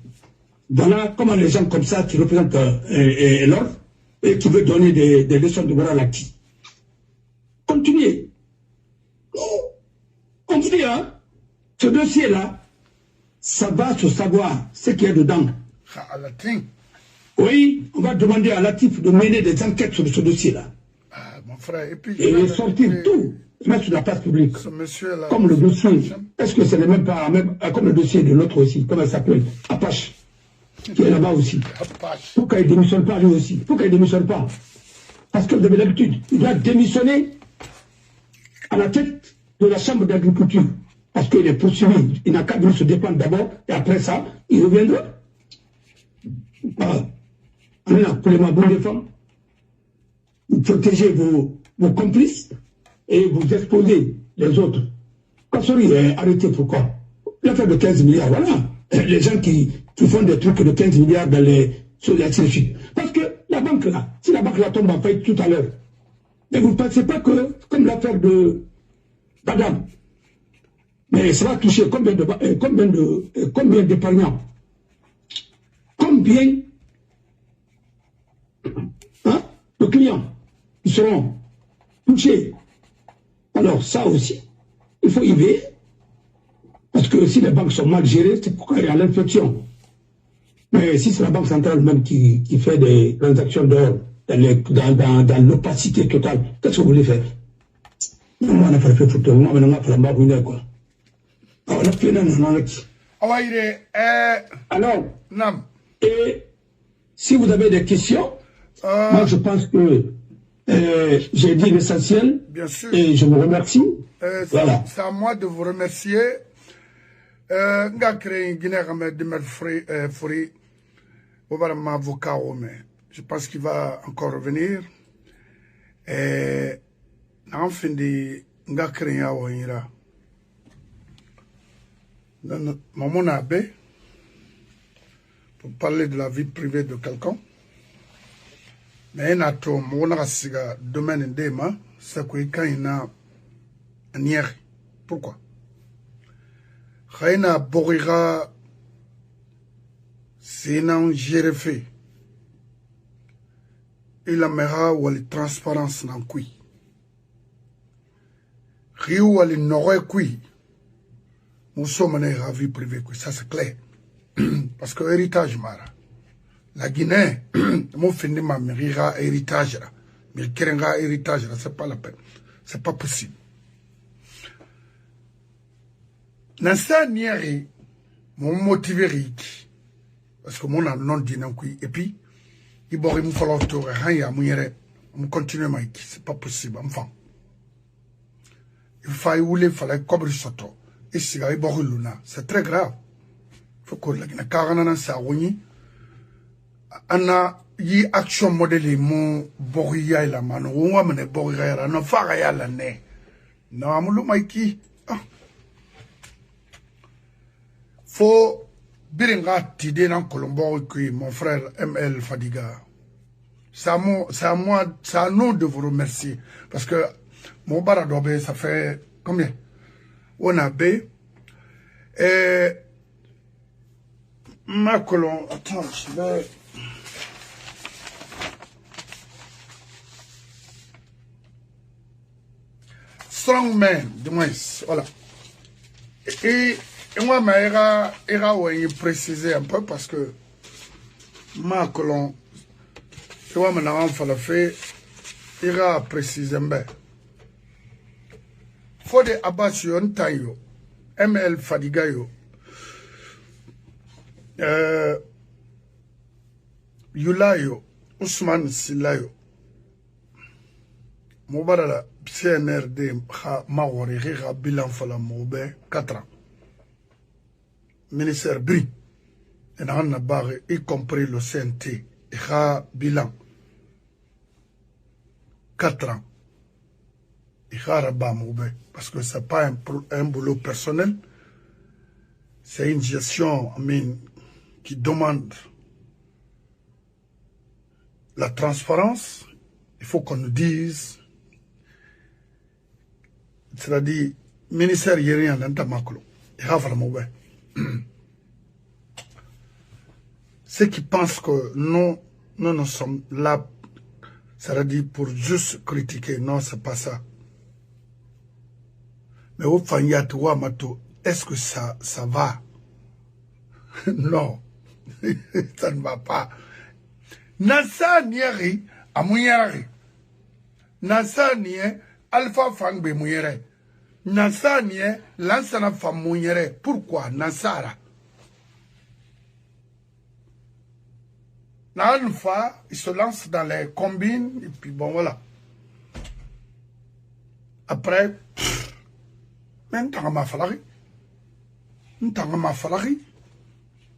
Voilà comment les gens comme ça, qui représentent l'ordre, et qui veulent donner des leçons de morale à qui. Continuez. On vous dit, ce dossier-là, ça va se savoir ce qu'il y a dedans. Oui, on va demander à Latif de mener des enquêtes sur ce dossier-là. Mon frère, et sortir tout, mettre sur la place publique. Comme le dossier. Est-ce que ce n'est même pas comme le dossier de l'autre aussi, comment elle s'appelle, Apache, qui est là-bas aussi. Pourquoi il ne démissionne pas lui aussi? Pourquoi il ne démissionne pas? Parce que vous avez l'habitude, il doit démissionner à la tête de la chambre d'agriculture. Parce qu'il est poursuivi. Il n'a qu'à se défendre d'abord, et après ça, il reviendra. Pour les mabous des femmes, vous protégez vos complices et vous exposez les autres. Kassori est arrêté, pourquoi? L'affaire de 15 milliards, voilà. Les gens qui font des trucs de 15 milliards dans sur les suite. Parce que la banque là, si la banque là tombe en faillite tout à l'heure, mais vous ne pensez pas que, comme l'affaire de Badam, mais ça va toucher combien d'épargnants? Combien de clients qui seront touchés? Alors ça aussi, il faut y veiller. Parce que si les banques sont mal gérées, c'est pourquoi il y a l'infection. Mais si c'est la Banque centrale même qui fait des transactions d'or dans l'opacité totale, qu'est-ce que vous voulez faire? On a fait photo, on a fait la barre, quoi. Alors, et si vous avez des questions, moi je pense que j'ai dit l'essentiel. Bien sûr. Et je vous remercie. Voilà. C'est à moi de vous remercier. Je pense qu'il va encore revenir. Maman Abbé, pour parler de la vie privée de quelqu'un. Mais il y a un domaine d'Ema, c'est que quand il y a un hier. Pourquoi? Il y a un borira, c'est un géré. Il y a une transparence dans le coup. Il y a une norée. Nous sommes en vie privée, ça c'est clair. Parce que héritage, Mara. La Guinée, mon fini ma mérira héritage, mais kérenga héritage, c'est pas la peine. C'est pas possible. Nansa niari, mon motivé riche. Parce que mon nom dit non, et puis, il boit une fois l'autre, on continue ma qui, c'est pas possible, enfin. Il fallait couvrir soto. Et si il boit luna, c'est très grave. Il faut que la Guinée, car on a un saouni. Anna yi action modèle mon boriya la mano wa mene boriya no faga ya la ne na amulu maiki fo biringa tide nan Colombo qui mon frère ML Fadiga c'est à nous de vous remercier parce que mon baradobe ça fait combien on a B et ma colon attends je vais strongman du moins voilà et moi ma ouais préciser un peu parce que ma colon tu vois maintenant on fait le fait ira préciser bien faut de abattion tayo ML Fadiga yo Yulayo Ousmane Silayo Moubarala CNRD Mawari Rira bilan fala moube 4 ans ministère Bri et n'a barre y compris le CNT Rira bilan 4 ans Rira ba moube parce que c'est pas un boulot personnel, c'est une gestion qui demande la transparence. Il faut qu'on nous dise, c'est-à-dire, ministère yérien d'Antamaklo, et Havramoué. Ceux qui pensent que nous sommes là, c'est-à-dire pour juste critiquer, non, c'est pas ça. Mais au Fanyatoua Mato, est-ce que ça va? Non, ça ne va pas. Nasa nieri a mouyeri. Nasa nie alpha fangbe mouyere. Nasa nie lansana fam mouyere. Pourquoi Nasara? Alpha, il se lance dans les combines et puis bon voilà. Après, Ntanga ma falari.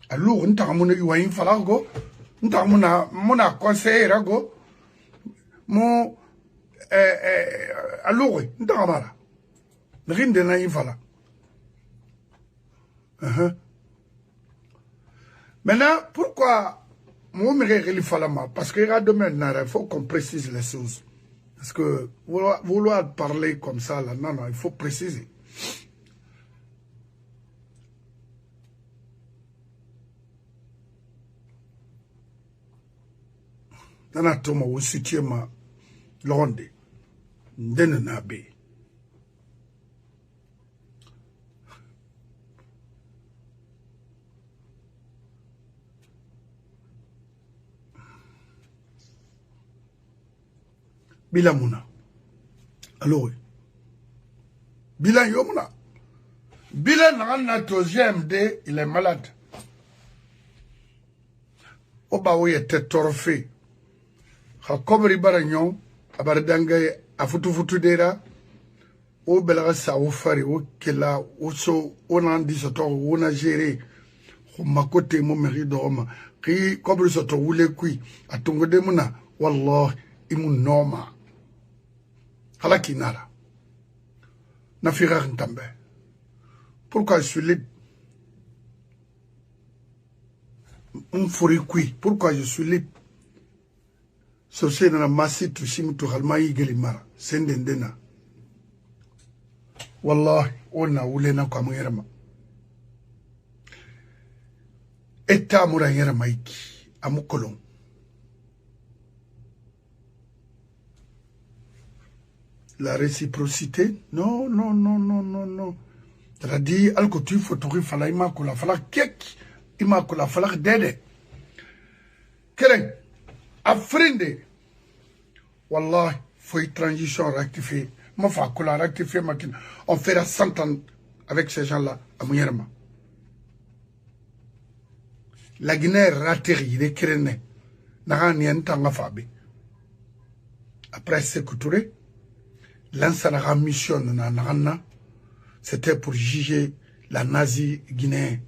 Alors, ntanga mona yuayin falago. Ntanga mona conseillera go. Mon alors, ntanga mara. Rinde na yinfala. Maintenant, pourquoi mon mérite falama? Parce que il faut qu'on précise les choses. Parce que vouloir parler comme ça, là, non, il faut préciser. Nana toma wusitiye ma londe ndene na be bila muna alors bila yomuna bila na GMD il est malade oba wo yete torfe ha kobri baranyon abardanga afutu dera o belaga sa o fari o kela o so onandi soto ona gérer makote mo meri doma ki kobri soto wule kui atungo de muna wallahi imun noma halaki nara na firar ntambe pourquoi je suis libre pourquoi je suis libre? Société na masi tushim tu halmayi gelimara sendendena wallahi ona ulena kwa mwirama eta mura yera maiki amukolon la réciprocité non c'est-à-dire alko tu photographie fala imakula fala kek imakula fala dede keren Afrindi, Wallah, faut une transition rectifiée. Moi, faut qu'on la rectifie. On fera 100 ans avec ces gens-là à Mouyerma. La Guinée ratée, il est créné. N'a rien à faire. Après Sékou Touré, l'ancienne mission de Nana, c'était pour juger la nazi guinéenne.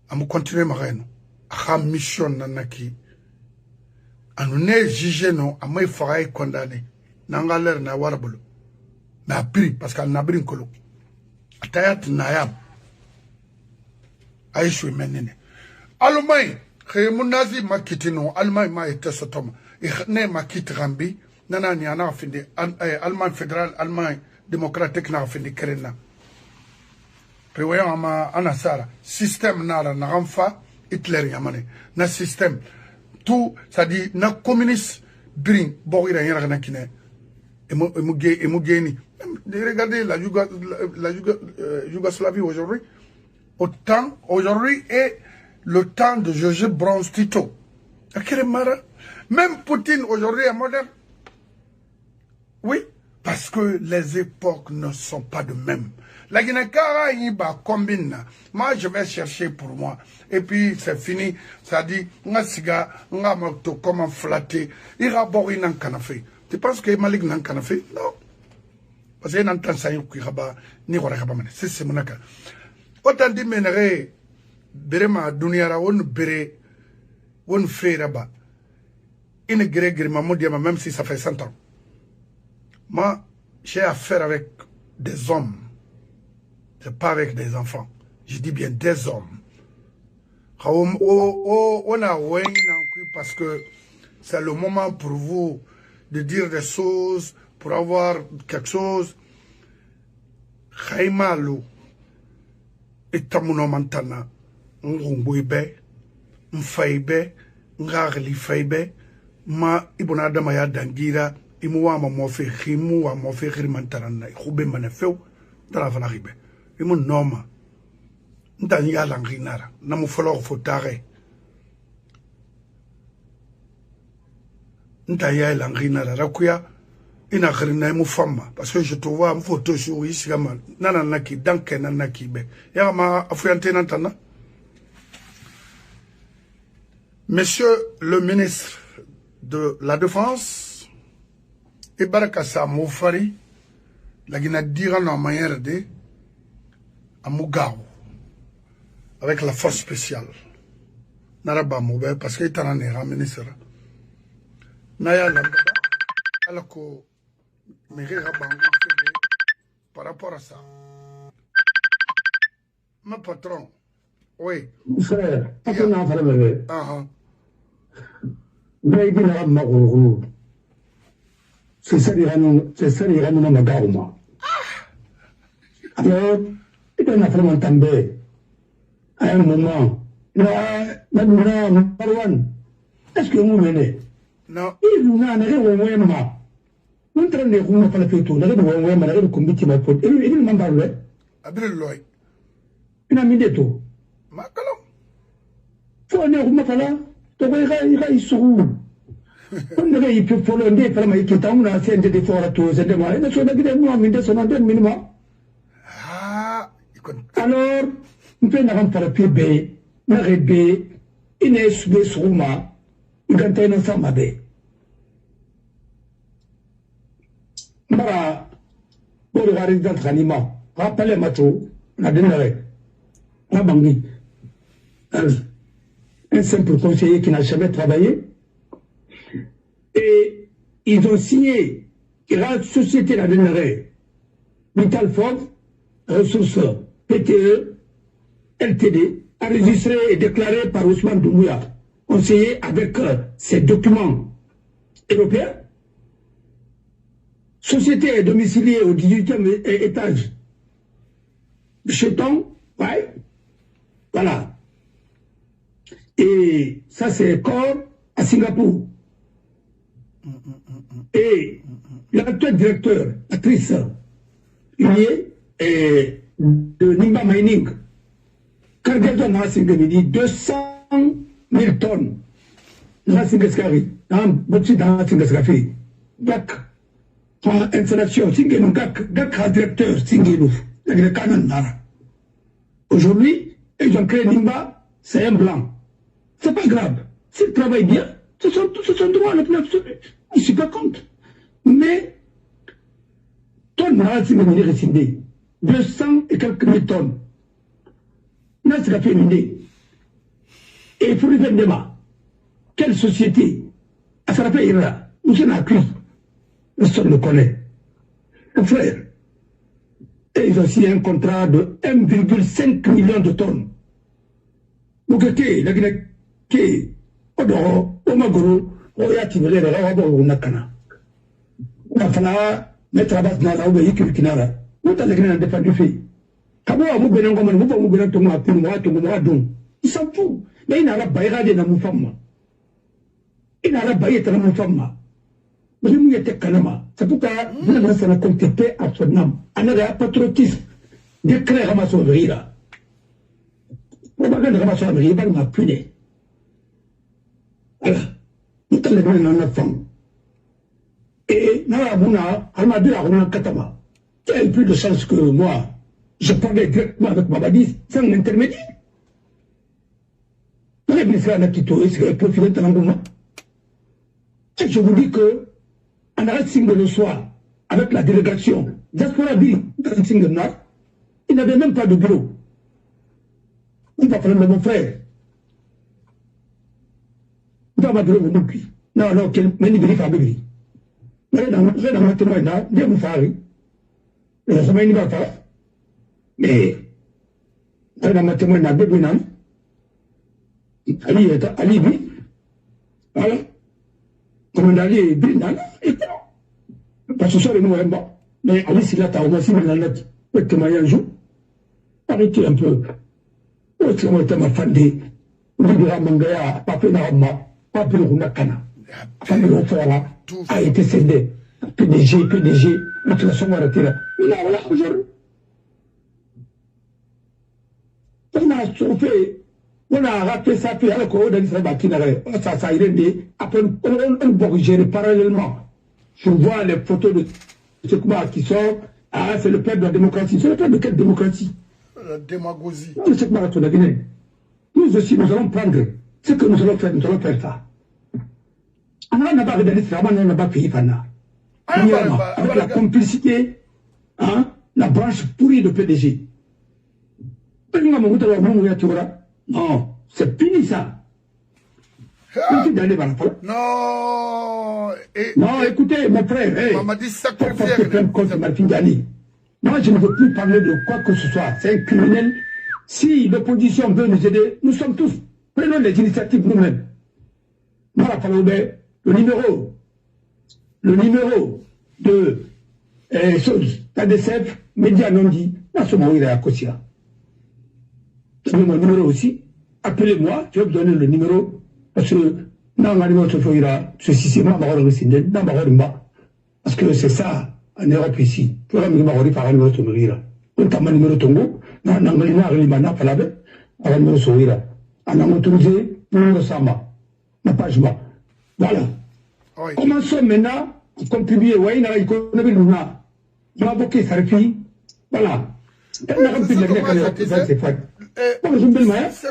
On continue ma reine. a mission nanaki anu ne jugé non a mai faray condamné nanga l'air na warabolo na pris parce qu'elle n'a brin kolo atayat nayab aishu menene Allemagne Munazi makitino Allemagne ma était sotom ne makit rambi nana ni ana finde Allemagne fédéral Allemagne démocratique na finde kerena prévoyant ma anasara système nara na ramfa Hitler yamane na système tout ça dit na communiste bring borira yara na kine emugeni regardez la Yougoslavie aujourd'hui autant aujourd'hui est le temps de Joseph Broz Tito. Même Poutine aujourd'hui est moderne. Oui, parce que les époques ne sont pas de même. La Guinée-Cara, il va combiner. Moi, je vais chercher pour moi. Et puis, c'est fini. Ça dit, nga siga, nga moto, comment flatter. Il va boire un canafé. Tu penses que Malik n'a un canafé? Non. Parce qu'il y a un temps, ça y est, ni c'est mon cas. Autant dit, ménéré, Berema Duniara, on bere, on fait là-bas. Une gré Mamoudiama, même si ça fait 100 ans. Moi, j'ai affaire avec des hommes. C'est pas avec des enfants. Je dis bien des hommes. On a parce que c'est le moment pour vous de dire des choses, pour avoir quelque chose. Khaimalo et Tamuno Mantana. Ngumbuibe, Mfaibe, Ngarli Faibe, Ma Ibonada Maya Dangira, Imuwa Mofe, Himu, Mofe Rimantarana, Hube Manefeu, Dravanaribe. Imu Noma, Ndanya Langrinara, Namufolo Fotare. Ndaya Langrinara, Rakuya, Inagrina Mufama, parce que je te vois une photo sur Isgaman, Nananaki, Danke Nanakibe, Yama Afuyantenantana. Monsieur le ministre de la Défense, Ibarakasa Moufari, la Guinée-Dira en manière de Amougaou, avec la force spéciale. Naraba Moube, parce qu'il est un ministre. Naya Lambada, alors que Mérira Bangou par rapport à ça. Ma patron, oui. Frère, pas qu'on a fait mais il a marre. C'est ça, il y a un magauma. Alors, il y a un vraiment tombé. À un moment, est-ce que vous venez? Non. Il n'y a rien à non train de vous faire le tour, n'avez pas comité ma faute. Il m'a parlé. Abril Loy. Il a mis des taux. Macalom. Faut aller au Mafala. Il se roule. On aurait eu pour le nez, par ma qui est en a sent des forts à tous et demain. Et so that moi, mais son antenne minimum. Ah, alors, on peut n'avoir pas le PB, n'arrêter, Inès Besrouma, il y a un ensemble à bé. Mara, pour le résident animal, rappelez macho, la dernière, la bangi. Un simple conseiller qui n'a jamais travaillé. Et ils ont signé la société la dernière, Vital Ford, ressources PTE, LTD, enregistré et déclaré par Ousmane Doumbouya, conseiller avec ses documents européens. Société est domiciliée au 18e étage de Cheton, ouais, voilà. Et ça, c'est corps à Singapour. Et l'actuel directeur, actrice, liée de Nimba Mining, Cargaton Nassingami, 200 000 tonnes. Nassingaskari, dans Botsi Nassingaskafi, Gak, en installation, Singenu, Gak, directeur, Singenu, la Canon Nara. Aujourd'hui, ils ont créé Nimba, c'est un blanc. C'est pas grave. S'ils travaillent bien, c'est son droit le plus absolu. Je ne suis pas contre. Mais, tonnes, c'est une rescindée. 200 et quelques mille tonnes. Là, c'est la fait une idée. Et pour le débat, quelle société a frappé Ira? Nous sommes accusés. Personne ne le connaît. Mon frère, et ils ont signé un contrat de 1,5 million de tonnes. Donc, la Guinée, Omagoro, Oyatibele, Rawabo, Nakana. On a fait mettre à base dans la véhicule qui n'a pas. Nous avons la défense du fait. Kabo a mou benan goman, mou pa mou benan tongo a pino, a don. Il s'en fout. Mais il n'a pas baïra de na mou femme. Il n'a pas baïra de na mou femme. Mais il était calme. C'est pourquoi vous n'avez pas contacté à son âme. On a un patriotisme. Décret Ramasso Verira. On va regarder Ramasso Verira, il m'a puni. Voilà. Nous avons les gens femme. Et Nara Mouna, elle m'a dit à Ronan Katama. Tu as plus de chance que moi. Je parlais directement avec Mabadis sans intermédiaire. Je vous dis que en arrêt Single le soir, avec la délégation, Diaspora dit, dans Single Nord, il n'avait même pas de bureau. On va parler de mon frère. On va bureau de qui? Non, non, quel menibri fabri. Mais dans le témoin, Dieu vous fait. Le sommeil n'y va pas. Mais, dans le témoin, n'a bébé non. Ali, oui. Voilà. Comme on a dit, et parce que ça, les nouveaux morts. Mais Ali, si là, t'as remercié dans la lettre, le témoin un jour, arrêtez un peu. Le témoin était ma fan de Libera Mangaya, pas fait d'arma, pas fait de Runakana. Fan de l'autre a été cédé. PDG, notre nation arrêtée là. Il a voilà aujourd'hui. On a chauffé. On a raté ça, puis alors qu'on a dit ça, ça irait après, on peut gérer parallèlement. Je vois les photos de ce qui sont, ah, c'est le père de la démocratie. C'est le père de quelle démocratie? La démagogie. Non, c'est pas la Guinée. Nous aussi, nous allons prendre ce que nous allons faire ça. On n'a pas regardé ça, on n'a pas payé Fana. Avec la complicité, hein, la branche pourrie de PDG. Non, c'est fini ça. Non. Non, écoutez, mon frère, Mamadi contre Martin Ghani. Moi, je ne veux plus parler de quoi que ce soit. C'est un criminel. Si l'opposition veut nous aider, nous sommes tous. Prenons les initiatives nous-mêmes. Voilà, le numéro de TADCF, Média non dit, là, ce moment, il est à Kosia. C'est mon numéro aussi. Appelez-moi, je vais vous donner le numéro. Parce que, parce que c'est ça, en Europe ici. On a un numéro Tongo, on a un numéro Sama, ma page. Voilà. Commençons maintenant à contribuer. Oui, il économie Luna. On a beaucoup de voilà. C'est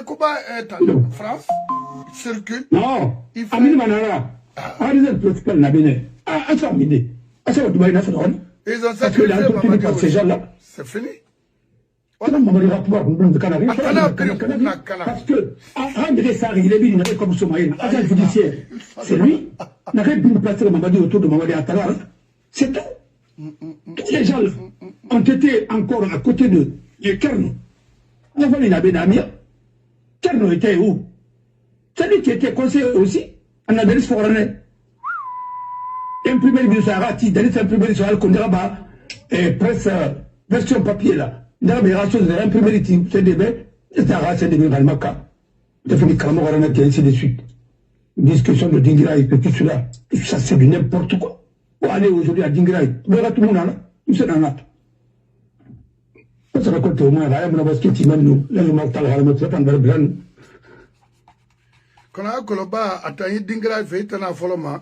comment en France circule. Non, Amine Manara. Ils ont sacrifié ces gens-là. C'est fini. Parce que, agent judiciaire, c'est lui. N'arrête de nous placer le Mamadi autour de Mamadi Attalar. C'est tout. Tous les gens ont été encore à côté de Kerno. Avant, il avait Damir. Kerno était où? C'est lui qui était conseiller aussi. En Adalis Foranais. Imprimé le Sarati, Dalis imprimé sur Al-Kondraba, et presse version papier là. Dans les ratios de imprimé le CDB, c'est un ratio de Valmaka. Il a fini Karamorana et ainsi de suite. Discussion de Dingirai, et tout cela. Ça, c'est du n'importe quoi. Pour aller aujourd'hui à Dingirai, verra tout le monde là. Nous sommes dans l'autre. Ça raconte au moins, là, on a basket, il m'a nous, là, le mortal, là, le mortal, le blanc. Quand on a Koloba, attends, Dingirai fait un affollement.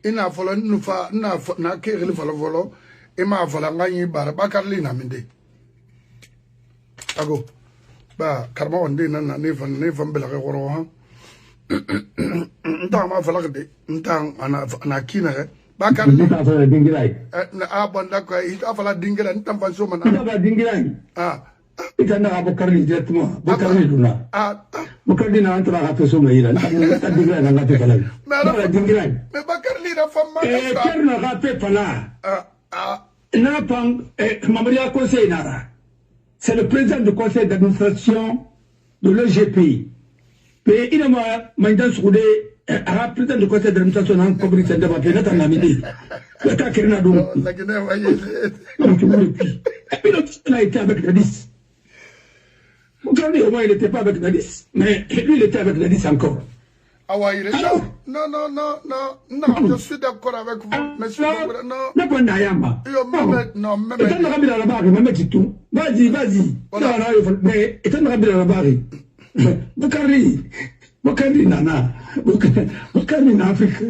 Il n'a fallu nous faire, n'a qu'à le volo, et m'a fallu gagner Barabakarli Naminde. Ago, bah, Karma on dit, nevan Belagorohan. N'tang ma fallu de, n'tang, ana kinere. Bakarli. Ah, bon, d'accord, il a fallu Dingirai, n'tang pas sur mon. Il a Dingirai. Ah. Il a Bakarli directement. Bakarli Luna. Ah, Mokardina entra la persona ira. Ta dingra na ngate pala. La dingra. Mais Bakarli la femme Kerna ngate pala. Na pang Mamadou conseil nara. C'est le président du conseil d'administration de l'EGP. Et il m'a mandat sur des président du conseil d'administration en communauté de ma planète en Amérique. Le cas Kerna Dou. La Guinée voyez. Donc et puis il a été avec Dadis. Regardez, au moins, il n'était pas avec Dadis, mais lui, il était avec Dadis encore. Ah ouais, non, je suis d'accord avec vous, monsieur. Non, non, même. Étant de la barre, même tout. Vas-y. Mais étant de la barre, Bokari, Nana, Bokari, en Afrique,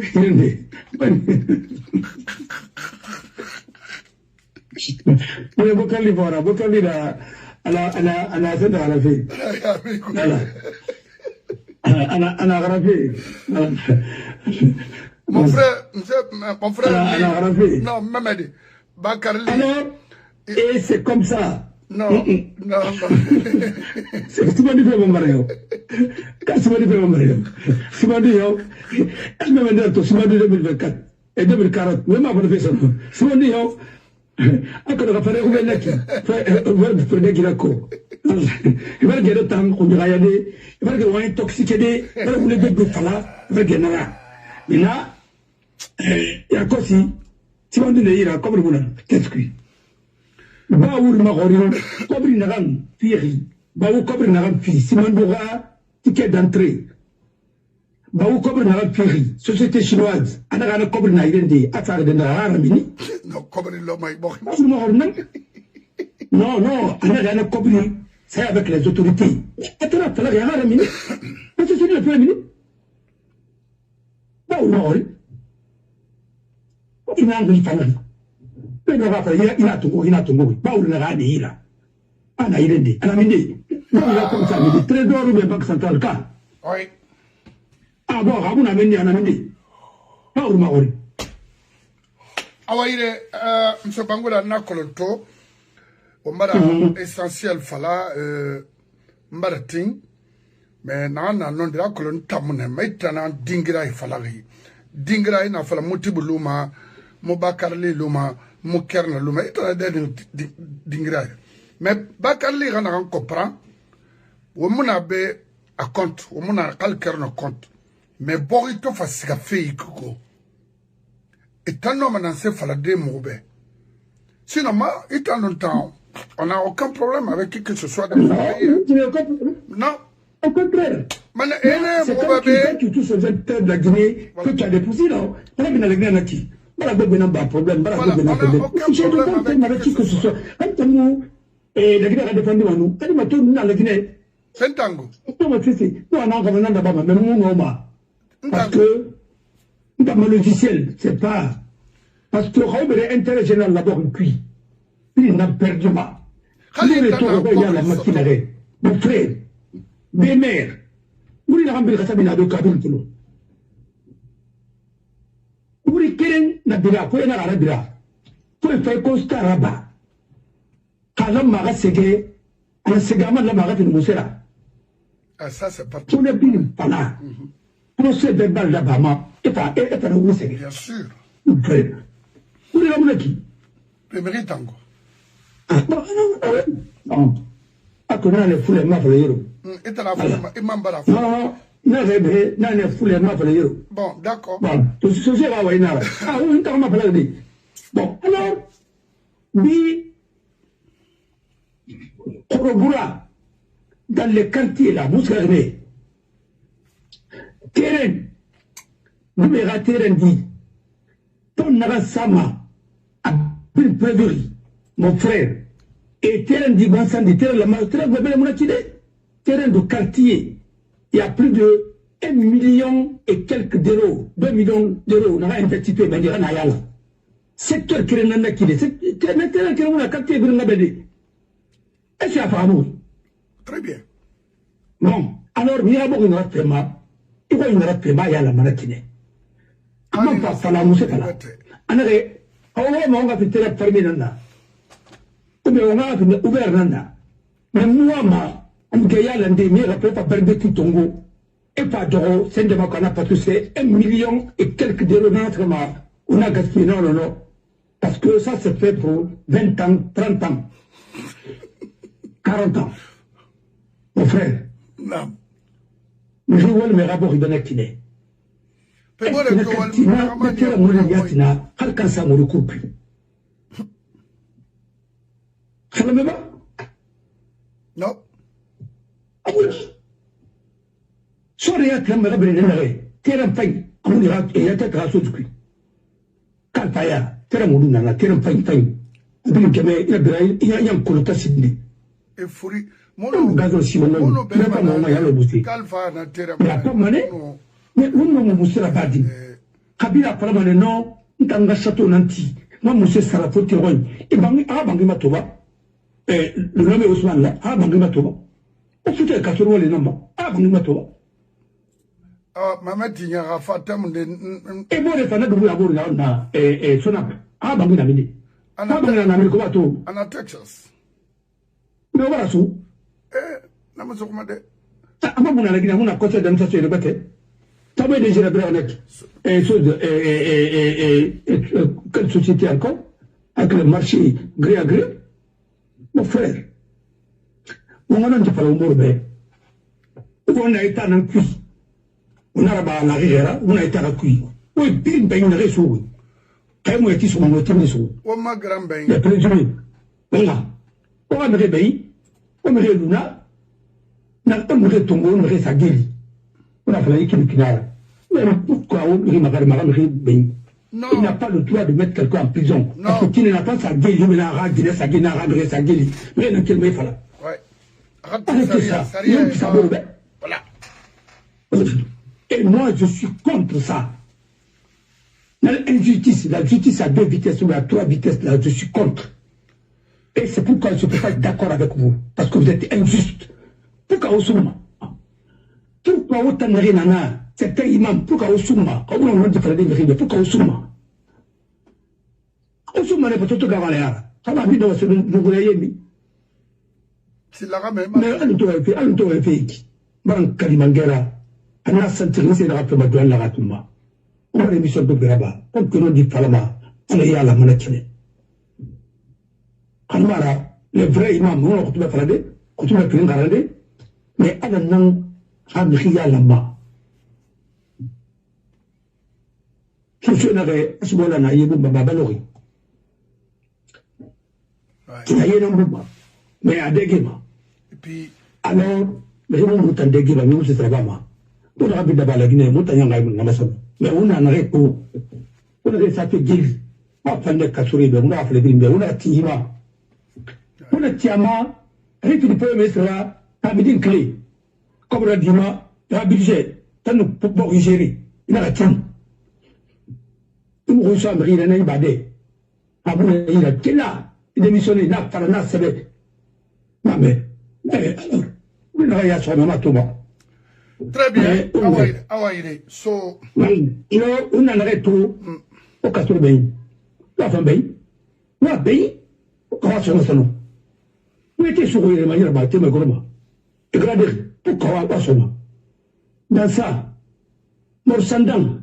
mais Bokari, voilà, Bokari, أنا أزد على فيه أنا أغرفي mon frère أنا أغرفي non Mamadi Bakarli alors et c'est comme ça non c'est ce que tu fais mon mari quand tu fais mon mari tu m'as dit elle me dit toi tu m'as dit 2024 et 2040 même avant de faire ça tu m'as dit Ako na pare ubela ki verbe perde girako verbe gero tan ko diga yade verbe wani toxique de verbe le bebe fala verbe nara mina ya kosi ti wonde ne ira ko buna qu'est-ce que ba wur ma gori ko bri nagan fiiri ba wu ko bri nagan fi simandoga ticket d'entrée ba wu ko bri nagan fiiri société chinoise ana ga na ko bri na irende atare de na mini non, comme il l'a non, c'est avec les autorités. C'est le premier ministre. Il a tout. Awaire, M. Bangola n'a colonto, on m'a essentiel fala, m'barating, mais n'a non de la colonne tamune, mais t'en dingra et falari. Dingra n'a fala motibu luma, Mobakarli luma, Mokerna luma, et t'en a dingra. Mais Bakarli en comprend, ou mon abbé à compte, ou mon a calcaire compte, mais Borito fassiga fei kuko. Et tant que on s'est fait des mots. Sinon, il y a longtemps, on n'a aucun problème avec qui que ce soit dans le pays. Non. Au contraire. C'est comme tu touches aux acteurs de la Guinée que tu as déposé là. On a bien la Guinée. Voilà, on n'a pas de problème. Voilà, on n'a aucun problème avec qui que ce soit. Quand nous, la Guinée a défendu à nous, elle m'a tout dans la Guinée. C'est un tango. Non, on a un gouvernement d'abord, mais nous, on a. Parce que, dans mon logiciel, c'est pas. Parce que l'intérêt général d'abord cuit. Il n'a perdu pas. Il est retourné à la machinerie. Mon frère, des mères. Vous n'avez pas de la Kabul. Vous n'avez pas de la Kabul. Vous n'avez pas de la constat là-bas. Quand l'homme m'a ségué, on a ségué à la marque de Moussera. Ah, ça, c'est parti. On n'est plus pas là. Procès verbal là-bas, et pas le Moussera. Bien sûr. Mon frère. Vous n'avez pas de qui? Premier tango. Non. A ko na le fule ma fele yero. Et la fule ma mbara. Non, na rebe na le fule ma fele yero. Bon, d'accord. Bon, to so je va wa ina. Ah, on ta ma fele de. Bon, alors bi Korobura dans les quartiers là, vous savez. Terrain. Numéro terrain dit. Ton naga sama a bin prévu. Mon frère, et terrain d'Ibansan, terrain de quartier, il y a plus de 1 million et quelques d'euros, 2 millions d'euros, on a investi, mais il y a un secteur qui est là, qui est terrain qui est là, quartier qui est là, est-ce qu'il y a très bien. Bon, alors, il y a beaucoup de paiement, il y a une paiement, il y a la maratine. Comment pas faire la mousse là? Alors, on va faire la fermer là. Mais on a ouvert Nanda. Mais moi, Angaya l'andémie, rappelez pas barbecue Tongo. Et pas d'euros, c'est de Makana parce que c'est 1 million et quelques d'euros on a gaspillé, non. Parce que ça se fait pour 20 ans, 30 ans, 40 ans. Mon frère. Non. Je vois le rapport de Nakine. Non. Soria Klamara Benere, Terran Fang, Amunia, et Yata Grassouki. Kalpaya, Terramuna, Terran Fang Fang. Il y a un colota Sydney. Et Furi, Mono Gazo Simono, Kalfa Boussi. Kalfa, na Terra, la Pomane, mais on Moussera Badi. Kabila Paramane, non, Tanga Château Nanti, non, Moussé Sarafo Tiroin, et Bangimatoba, le nom est Ousmane là, Bangimatoba. On fout les 80 les noms, Bangimatoba. Maman Tigna Rafatam de. Et moi, les fans de vous na Sonap, Bangina Midi. Anna Texas. Mais voilà, sous. Namazomade. Amamuna la Guinée, on a côté d'un sachet de bâtiment. T'as déjà la branette. Et quelle société encore? Avec le marché gré à gré. Mon frère. On a un petit peu au Mourbet. On a été en cuit. On a la rivière, on a été à cuit. Oui, bien, ben, une réseau. Quand on est sur mon autre maison. On m'a grand bain. Le président. Voilà. On va me réveiller. On me réveille là. On me réveille tomber, on me réveille sa gueule. On a fallu qu'il n'a. Mais pourquoi on me réveille? Il n'a pas le droit de mettre quelqu'un en prison. Non. Parce qu'il n'a pas sa gueule, il n'a pas sa gueule, il n'a pas sa gueule. Mais il n'a pas la. Ouais. Arrêtez ça. Voilà. Et moi, je suis contre ça. L'injustice, la justice à 2 vitesses ou à 3 vitesses, là, je suis contre. Et c'est pourquoi je ne peux pas être d'accord avec vous. Parce que vous êtes injuste. Pourquoi au Souma? Pourquoi autant de rien? C'est un imam. Pourquoi au Souma? Pourquoi au Souma? Au Souma, n'est pas tout à l'heure. Ça m'a dit dans ce que vous voyez. C'est la même. Mais un tour est fait. Ban Kalimangera. On a senti que c'est la rappel de la Ratuma. On a l'émission de Graba. On peut dire Palama. On est à la monnaie. Kalmara, le vrai imam, on a retrouvé Faradé, on a retrouvé Faradé, mais à la non, Hamria Lama. Je suis navré, à ce moment-là, il y a un baba balori. Il y a un baba, mais à Degema. Et puis, alors, mais on monte en Degema, mais on se travaille. On a vu d'abord la Guinée, on a eu un maçon. Mais on a un arrêt pour. On a ça fait guil. On a fait des casseries, on a fait des brimbe, on a Tima. On a Tiama, avec le premier ministre là, a mis une clé. Comme le Dima, il a un budget, il a un pouvoir gérer. Il a la tienne. Il reçoit un bris, il a un badé. Il a qui là, il démissionné, il a pas la c'est non mais, alors, il a rien sur le matoma. Très bien. Awaïre. So. On a arrêté tout. Au cas où le pays. La femme pays. La pays. Comment ça nous a où était sur les manières de me gourmand? Et regardez, pourquoi pas seulement? Dans ça, Morsandan,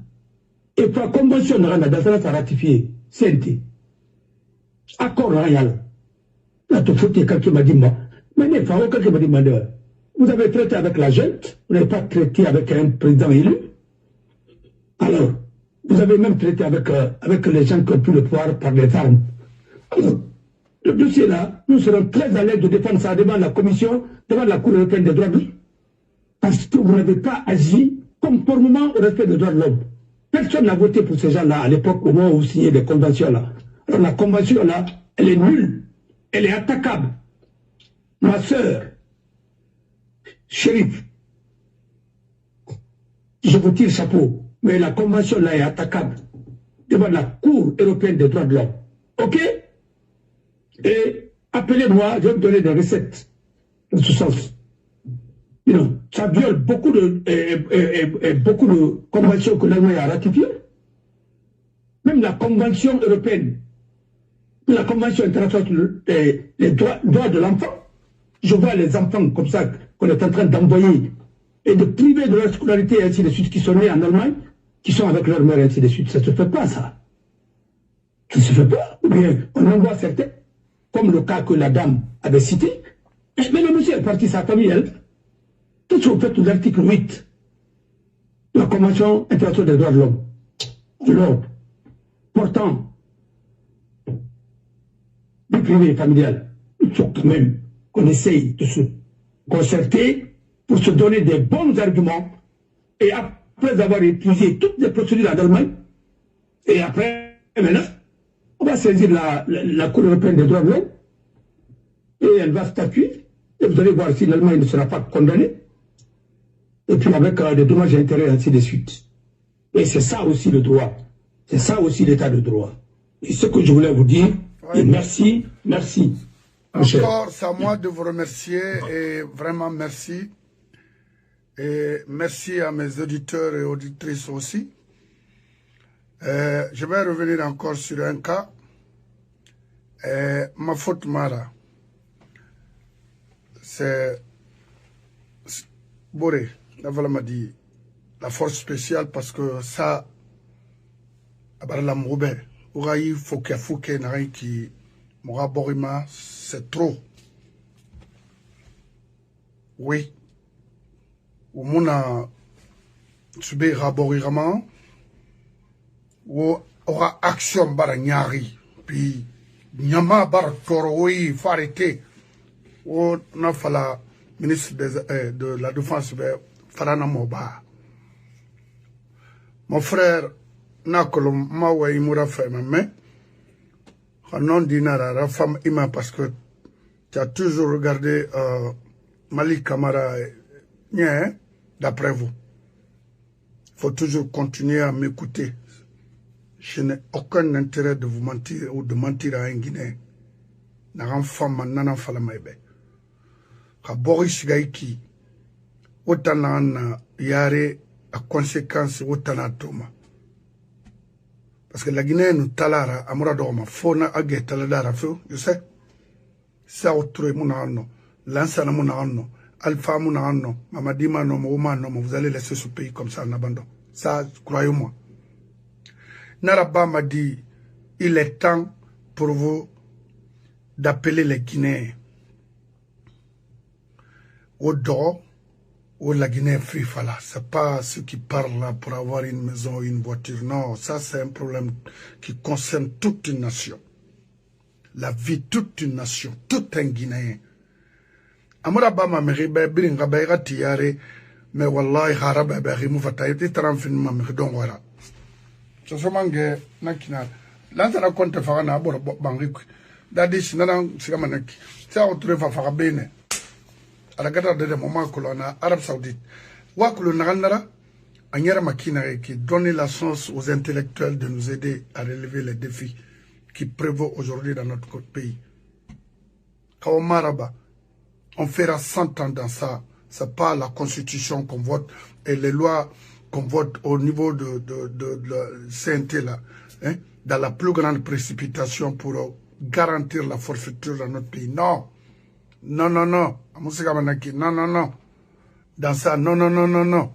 et pour la convention de Rana, dans ça, a ratifié, CNT. Accord royal. Là, tu faut que quelqu'un m'a dit, mais il faut que quelqu'un m'a dit, vous avez traité avec la gente, vous n'avez pas traité avec un président élu. Alors, vous avez même traité avec les gens qui ont pu le pouvoir par les armes. Alors, le dossier là, nous serons très à l'aise de défendre ça devant la commission, devant la Cour européenne des droits de l'homme. Parce que vous n'avez pas agi conformément au respect des droits de l'homme. Personne n'a voté pour ces gens-là à l'époque au moment où vous signez les conventions là. Alors la convention là, elle est nulle. Elle est attaquable. Ma soeur, Chérif, je vous tire chapeau, mais la convention là est attaquable devant la Cour européenne des droits de l'homme. Ok? Et appelez-moi, je vais vous donner des recettes dans ce sens. Non, ça viole beaucoup de conventions que l'Allemagne a ratifiées. Même la Convention européenne, la Convention internationale des droits de l'enfant, Je vois les enfants comme ça qu'on est en train d'envoyer et de priver de leur scolarité et ainsi de suite, qui sont nés en Allemagne, qui sont avec leur mère et ainsi de suite. Ça ne se fait pas, ça. Ça ne se fait pas. Ou bien on envoie certains, comme le cas que la dame avait cité. Mais le monsieur est parti, sa famille, elle. Tout ce qu'on fait de l'article 8 de la Convention internationale des droits de l'homme. Alors, pourtant, du privé et familial, il faut quand même qu'on essaye de se concerter pour se donner des bons arguments et après avoir épuisé toutes les procédures en Allemagne, et après, maintenant, on va saisir la Cour européenne des droits de l'homme et elle va statuer et vous allez voir si l'Allemagne ne sera pas condamnée et puis avec des dommages et intérêts ainsi de suite. Et c'est ça aussi le droit. C'est ça aussi l'état de droit. Et ce que je voulais vous dire, et merci. Encore, c'est à moi de vous remercier et vraiment merci. Et merci à mes auditeurs et auditrices aussi. Je vais revenir encore sur un cas. Ma faute, Mara, c'est Boré. La voilà m'a dit la force spéciale parce que ça, la moube, Ouraï, Fouke, Naraï qui m'aura borima, c'est trop. Oui. Ou mona subé raborirama, ou aura action baranyari, puis nyama bar toro, oui, faut arrêter. Ou n'a fala ministre de la Défense, Farana Moba. Mon frère, Nakolom, Mawa Imura Femame, non dinara, la femme Ima, parce que tu as toujours regardé Malik Kamara, d'après vous. Il faut toujours continuer à m'écouter. Je n'ai aucun intérêt de vous mentir ou de mentir à un Guinéen. N'a femme, nana falamaïbe. Ka Boris Gaïki, autant na yare à conséquence autant na toma. Parce que la Guinée nous talara amura doma fona agé taladara feu, je sais. Ça autre mona no, l'ansana mona no, alpha mona no, mamadima no, mouma no, vous allez laisser ce pays comme ça en abandon. Ça, croyez-moi. Naraba m'a dit, il est temps pour vous d'appeler les Guinéens au dos, ou la Guinée frifala. C'est pas ceux qui parlent là pour avoir une maison ou une voiture. Non, ça c'est un problème qui concerne toute une nation. La vie de toute une nation, tout un Guinéen. Amura bama meribe biringa bayra tiare, mais wallahi haraba barimu fatayeti taramfinma merdongwara. So somange nakina. Lantana konte fagana abora bangiku. Dadi sinana sigamanaki. Ça autre fa fagabene. À la gare de moment que l'on a Arabie Saoudite. Ouakulu Narandara, Agnera Makina qui donne la chance aux intellectuels de nous aider à relever les défis qui prévaut aujourd'hui dans notre pays. Kaomaraba, on fera 100 ans dans ça. C'est pas la constitution qu'on vote et les lois qu'on vote au niveau de la CNT là, hein, dans la plus grande précipitation pour garantir la forfaiture dans notre pays. Non. Non. Non. Dans ça, non.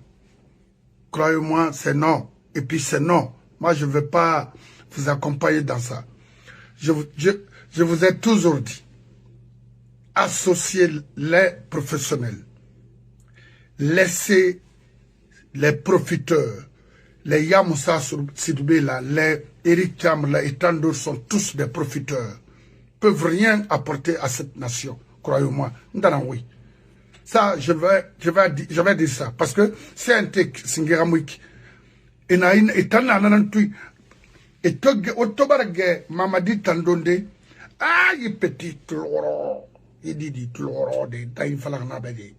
Croyez-moi, c'est non. Et puis c'est non. Moi, je ne vais pas vous accompagner dans ça. Je vous ai toujours dit, associez les professionnels. Laissez les profiteurs. Les Yamoussa Sidoubé, les Eric Tam, et tant d'autres sont tous des profiteurs. Peuvent rien apporter à cette nation. Croyez-moi, oui. Ça, je vais dire ça. Parce que c'est un tek, Singeramwik. Et na in, et tan nanantui. Et tobarage, Mamadi Tandonde. Ah, il petit loro. Il dit loro, de taïn falanabedi.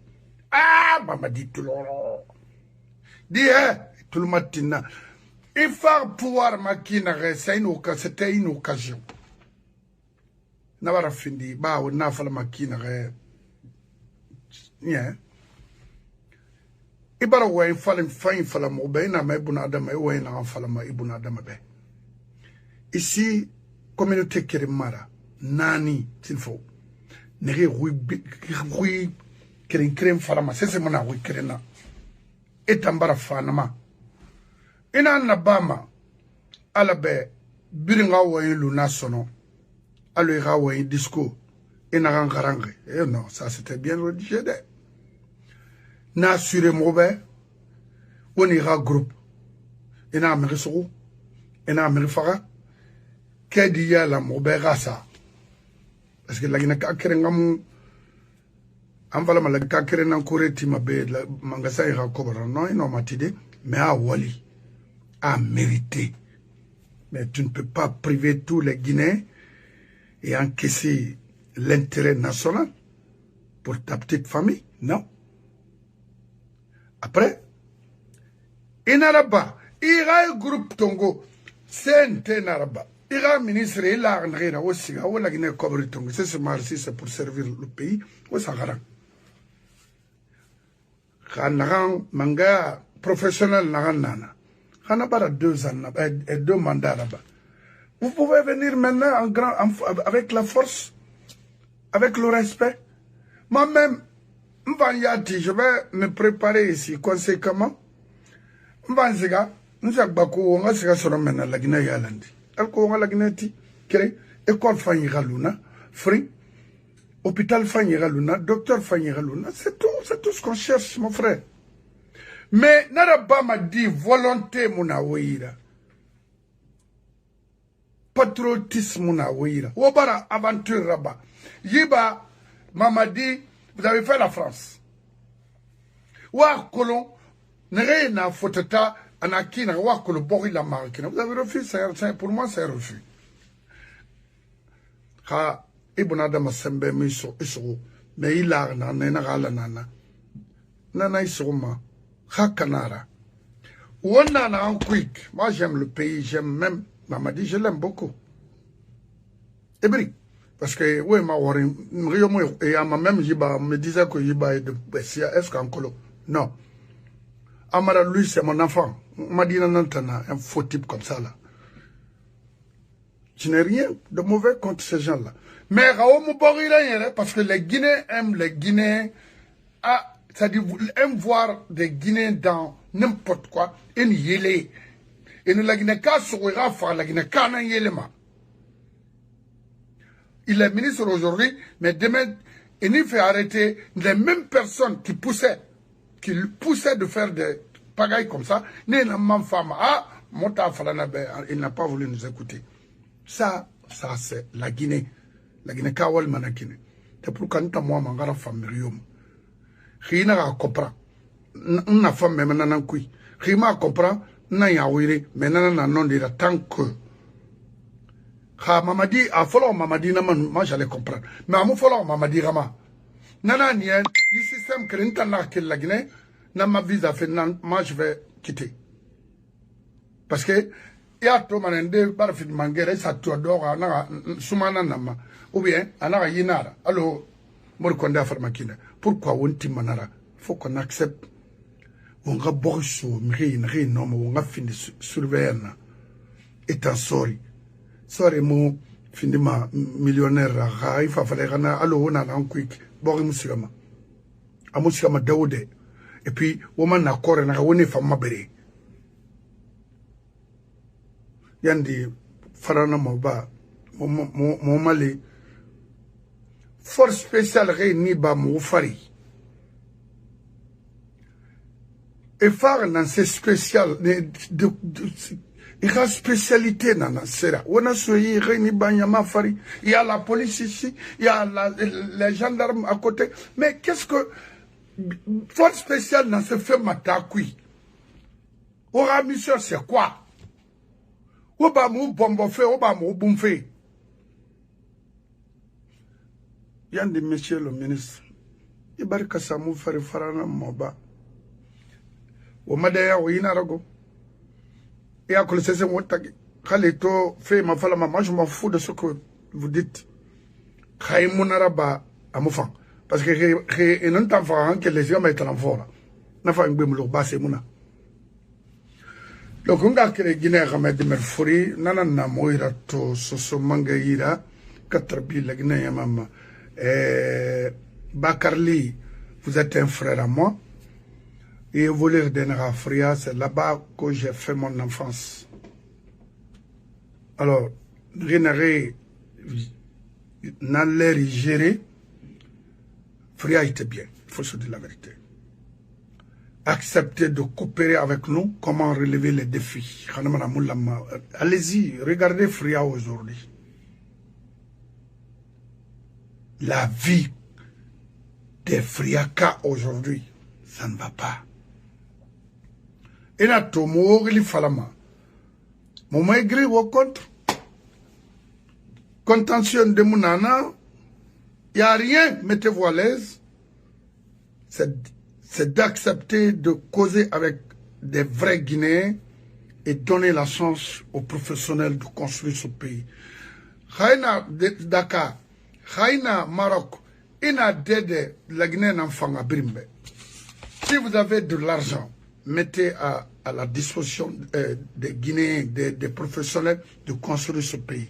Ah, Mamadi loro. Dis, tout le matin. Il faut pouvoir maquiner, c'était une occasion. Nabara findi ba o na fala makina re yeah ibara wa fala fain fala mo be na ma ibuna adam e wa na fala ma ibuna adam be ici communauté Kirimara nani s'il faut nege hui keren farama sese mona hui kerena etambara fanama ina nabama alabe biringa wayin luna sono alo ira wayin disco ina rangarange non ça c'était bien rédigé de na assuré mobe on ira groupe ina amirisu ina amirifara kedi ya la mobe rasa parce que la gina ka kerengamu amvala mala ka kerena koreti mabe mangasa ira kobra non matide mais a wali a mérité. Mais tu ne peux pas priver tous les Guinéens et encaisser l'intérêt national pour ta petite famille, non. Après, Inaraba, il y a un groupe Tongo, c'est un Araba. Il y a un ministre, il y a un Guinée aussi, la Guinée cobre Tongo, c'est marché, c'est pour servir le pays, ou ça garant. Kanaran, manga, professionnel, nana. On a pas 2 ans et 2 mandats là-bas. Vous pouvez venir maintenant avec la force, avec le respect. Moi-même, je vais me préparer ici conséquemment. École Fanyira Luna, Free, hôpital Fanyira Luna, docteur Fanyira Luna, c'est tout ce qu'on cherche, mon frère. Mais Naraba m'a dit volonté mounawira. Patriotisme mounawira. Wobara aventure raba. Yiba m'a dit vous avez fait la France. Wa kolon nere na fotata anakina wa kolon bori la marquina. Vous avez refusé, pour moi c'est un refus. Ha ibonada masembe miso iso mais il a nana nana nana isoma. Hakanara. Moi j'aime le pays, j'aime même Mamadi, je l'aime beaucoup. Ebri. Parce que, oui, ma wari, et à ma même Jiba me disait que Jiba est de Bessia, est-ce qu'en colo? Non. Amara, lui, c'est mon enfant. M'a dit, Nantana, un faux type comme ça, là. Je n'ai rien de mauvais contre ces gens-là. Mais, parce que les Guinéens aiment les Guinéens à. C'est-à-dire, vous aimez voir des Guinéens dans n'importe quoi, et nous yélé. Et nous, la Guinée-Ka, sourira, faire la Guinée-Ka, n'a yéléma. Il est ministre aujourd'hui, mais demain, il nous fait arrêter les mêmes personnes qui poussaient de faire des pagailles comme ça. Il n'a pas voulu nous écouter. Ça, c'est la Guinée. La Guinée-Ka, wal manakine. C'est pour quand moi, mangara famille. Rina a comprend. N'a femme même nan kui. Rima comprend. N'a ya wiri. Mais nan non de la tant que. Ha mamadi a follow mamadi naman. Moi j'allais comprendre. Mais à mon follow mamadi rama. Nana nien. Le système que l'internet qui la Guinée. N'a ma visa fait nan. Moi je vais quitter. Parce que. Il y a tout manende barfid mangere sa tu adore ana sumana nama. Ou bien ana yinara. Alors. Morikonda farmakina. Pourquoi on t'y manara? Faut qu'on accepte. On va borso, m'rien, non, on va finir surveiller. Étant sorry. Sorry, mon finima millionnaire, il va falloir qu'on a allo on a un quick. Bori musigama. A musigama daoude. Et puis, woman n'a corps n'a on est femme béré. Yandi, farana moba, mon mali. Force spéciale réunie ba moufari. Et phare dans ces spéciales, il y a spécialité dans la sera. On a soyé réunis ba fari. Il y a la police ici, il y a les gendarmes à côté. Mais qu'est-ce que force spéciale dans ce fait matakui? Aura mission c'est quoi? Oba mou bombo fait, oba mou boum fait. Yandi monsieur le ministre, Ibarka Samu Farana Moba. Au Madaya ou Inarago. Et à cause de ce que Khalito fait ma femme, moi je m'en fous de ce que vous dites. Khaïmounaraba à Moufan. Parce que j'ai un enfant que les hommes étaient en fort. N'a pas un bémolo basse mouna. Donc on a que les Guinéens ramèdent Merfuri, Nanana Moira to Soso Mangaïra, 4 billes la Guinée maman. Bakarli, vous êtes un frère à moi. Et voler Denera Fria, c'est là-bas que j'ai fait mon enfance. Alors, Renare, Naler et Géré, Fria était bien, il faut se dire la vérité. Accepter de coopérer avec nous, comment relever les défis. Allez-y, regardez Fria aujourd'hui. La vie des Friaka aujourd'hui, ça ne va pas. Et là, tout le monde est falama. Mon maigri au contre. Contention de Mounana, il n'y a rien, mettez-vous à l'aise. C'est d'accepter de causer avec des vrais Guinéens et donner la chance aux professionnels de construire ce pays. Khaina Dakar, Khaina Maroc, Ina Dede, la Guinée n'enfant à Brimbe. Si vous avez de l'argent, mettez à la disposition des Guinéens, des professionnels de construire ce pays.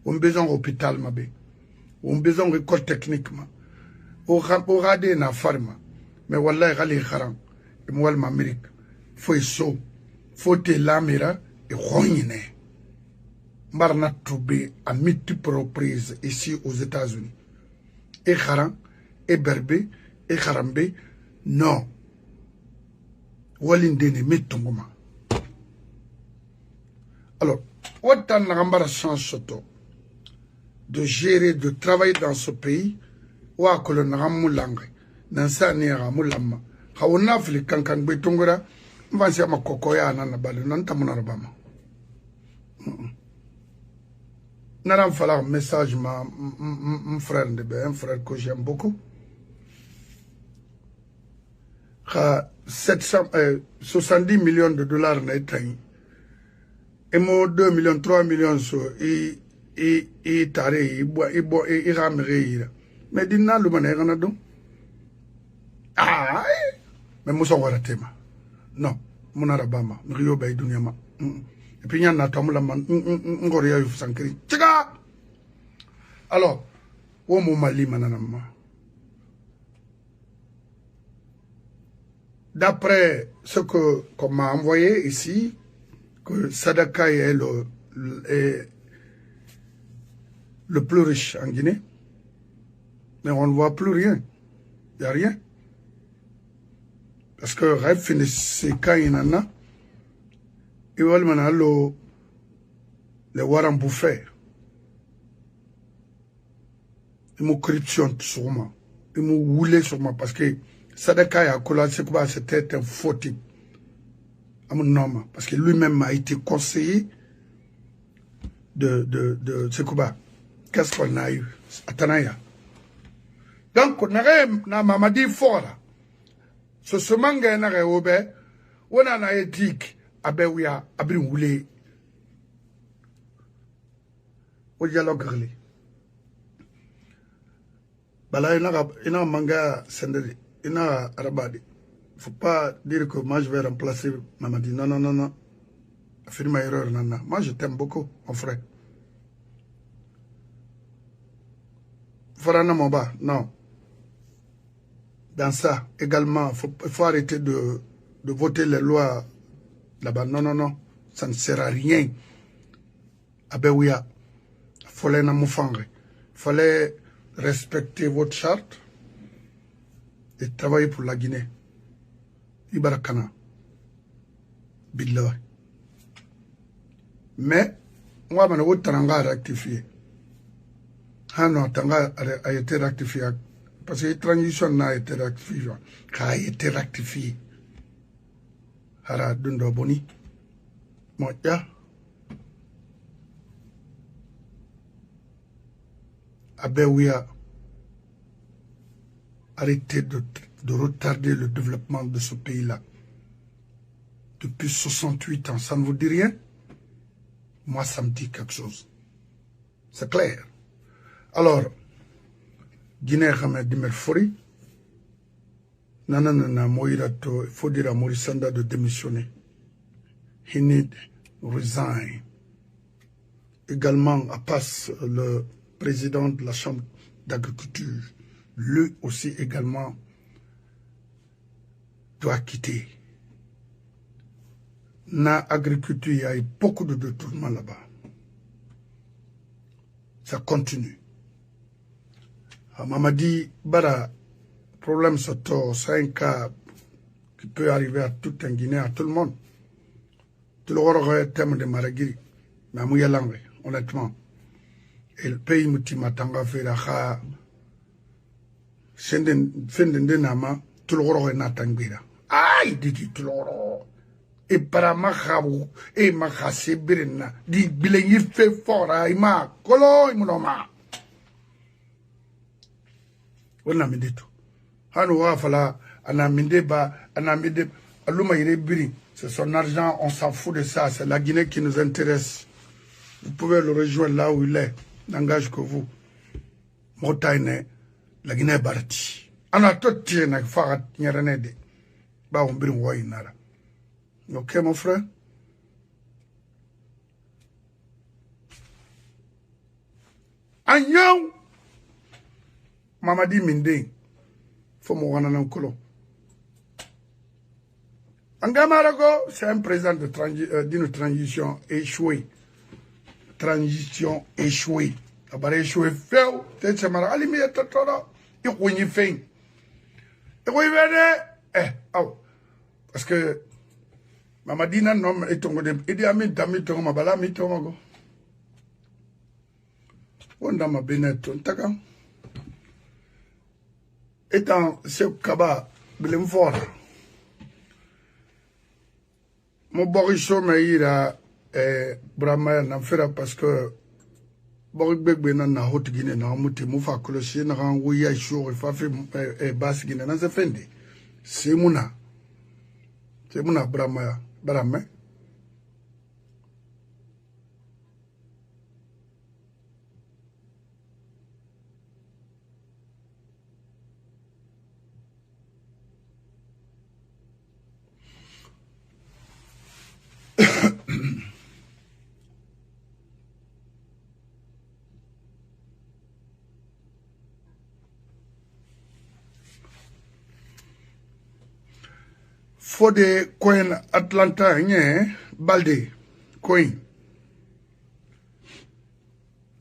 On a besoin d'hôpital, on a besoin d'école technique. On a besoin de farma. Mais voilà, il y a des Amérique. Il faut que faut que l'Amérique et Royine. Marna Troubé à multiples reprises ici aux États-Unis. Et Kharan, et Berbé, et Kharambe, non. Walindene Metongoma. Alors, autant n'a chance de gérer, de travailler dans ce pays, ou à que le Naramoulang, Nansa Niramulama, Haonaf les Kankan Betongora, Vansama Kokoya Nanabal, Nantamunarabama. N'allons falloir un message, mon frère, un frère que j'aime beaucoup. 70 millions de dollars na étain. Et moi 2 millions, 3 millions sur et taré, et ramere. Mais dis-nous le mané ganado. Ah, mais moi ça va rater ma. Non, mon arabama, Rio Bay Dunyama. Et puis il y a Natamula man, Ngoria Yuf Sankri. Tchiga! Alors, où mon mali mananama? D'après ce qu'on m'a envoyé ici, que Sadaka est le plus riche en Guinée, mais on ne voit plus rien. Il n'y a rien. Parce que Raif finit ses cas, il y en a. Il va le Warren Buffet. Il m'a corruption sûrement. Il m'a roulé sûrement parce que Sadaka Yakola, c'était un faux type. À mon nom. Parce que lui-même a été conseiller de Sekouba. Qu'est-ce qu'on a eu? Atanaya. Donc, on a Mamadi fort. Ce manga n'a obe, on a éthique, abewia, abri roulé. Au dialogue. Bala, il a manga senderi. Il n'a arabadi. Il ne faut pas dire que moi je vais remplacer Mamadi. Non, non, non, non. Fais ma erreur, nana. Moi je t'aime beaucoup, mon frère. Farana Moba, non. Dans ça, également, il faut arrêter de voter les lois là-bas. Non, non, non. Ça ne sert à rien. Abewia. Il fallait respecter votre charte et travailler pour la Guinée. Ibarakana. Billah. Mais, moi, je vais Tanga rectifier. Ah non, Tanga a été rectifié. Parce que la transition n'a été rectifiée. A été rectifié. Hara Dundo Boni. Moi, ya. Abewia. Arrêtez de retarder le développement de ce pays-là. Depuis 68 ans, ça ne vous dit rien? Moi, ça me dit quelque chose. C'est clair. Alors, Guinée Hamed Dimerfori, Nanana Moirato, il faut dire à Maurice Sanda de démissionner. He need resign. Également, à passe le président de la Chambre d'agriculture, lui aussi également doit quitter. Dans l'agriculture, il y a eu beaucoup de détournements là-bas. Ça continue. Mamadi Bara, problème surtout, c'est un cas qui peut arriver à tout un Guinée, à tout le monde. Tout le monde thème de Maragiri. Mais honnêtement. Et le pays Mutimatanga fait la ha. Fendende nama, tout le monde est natangira. Aïe, dit tout le monde. Et para mahabu, et mahase birena, dit bilengi fait fort, ima, kolo, imunoma. On a mis tout. Hanoua fala, on a mis débat, on a mis des. Aluma biri. C'est son argent, on s'en fout de ça. C'est la Guinée qui nous intéresse. Vous pouvez le rejoindre là où il est. N'engage que vous. Motaine, la Guinée est partie. On a tout tiré, on a fait bah, on bring way nara. Ok, mon frère? Agnon! Mamadi Minde. Faut me rendre un colon. Angamarago, c'est un président d'une transition échouée. Transition échouée. Abare échoué fait, c'est ce mara. Ali miya totoro, il y fait. Et oui, parce que Mamadina nom et tongo de Idi Amin Tami tongo mabala mi tongo. Wanda ma beneton taka. Étant ce kaba blemfort. Mon Borisho meira Brahma na fera parce que Boris Begbe na hot Guinée na muti mufa kolosi na ran wuya show fa fe bas Guinée na se fendi. C'est muna Brahma. Faut des coins Atlanta, Balde, coin.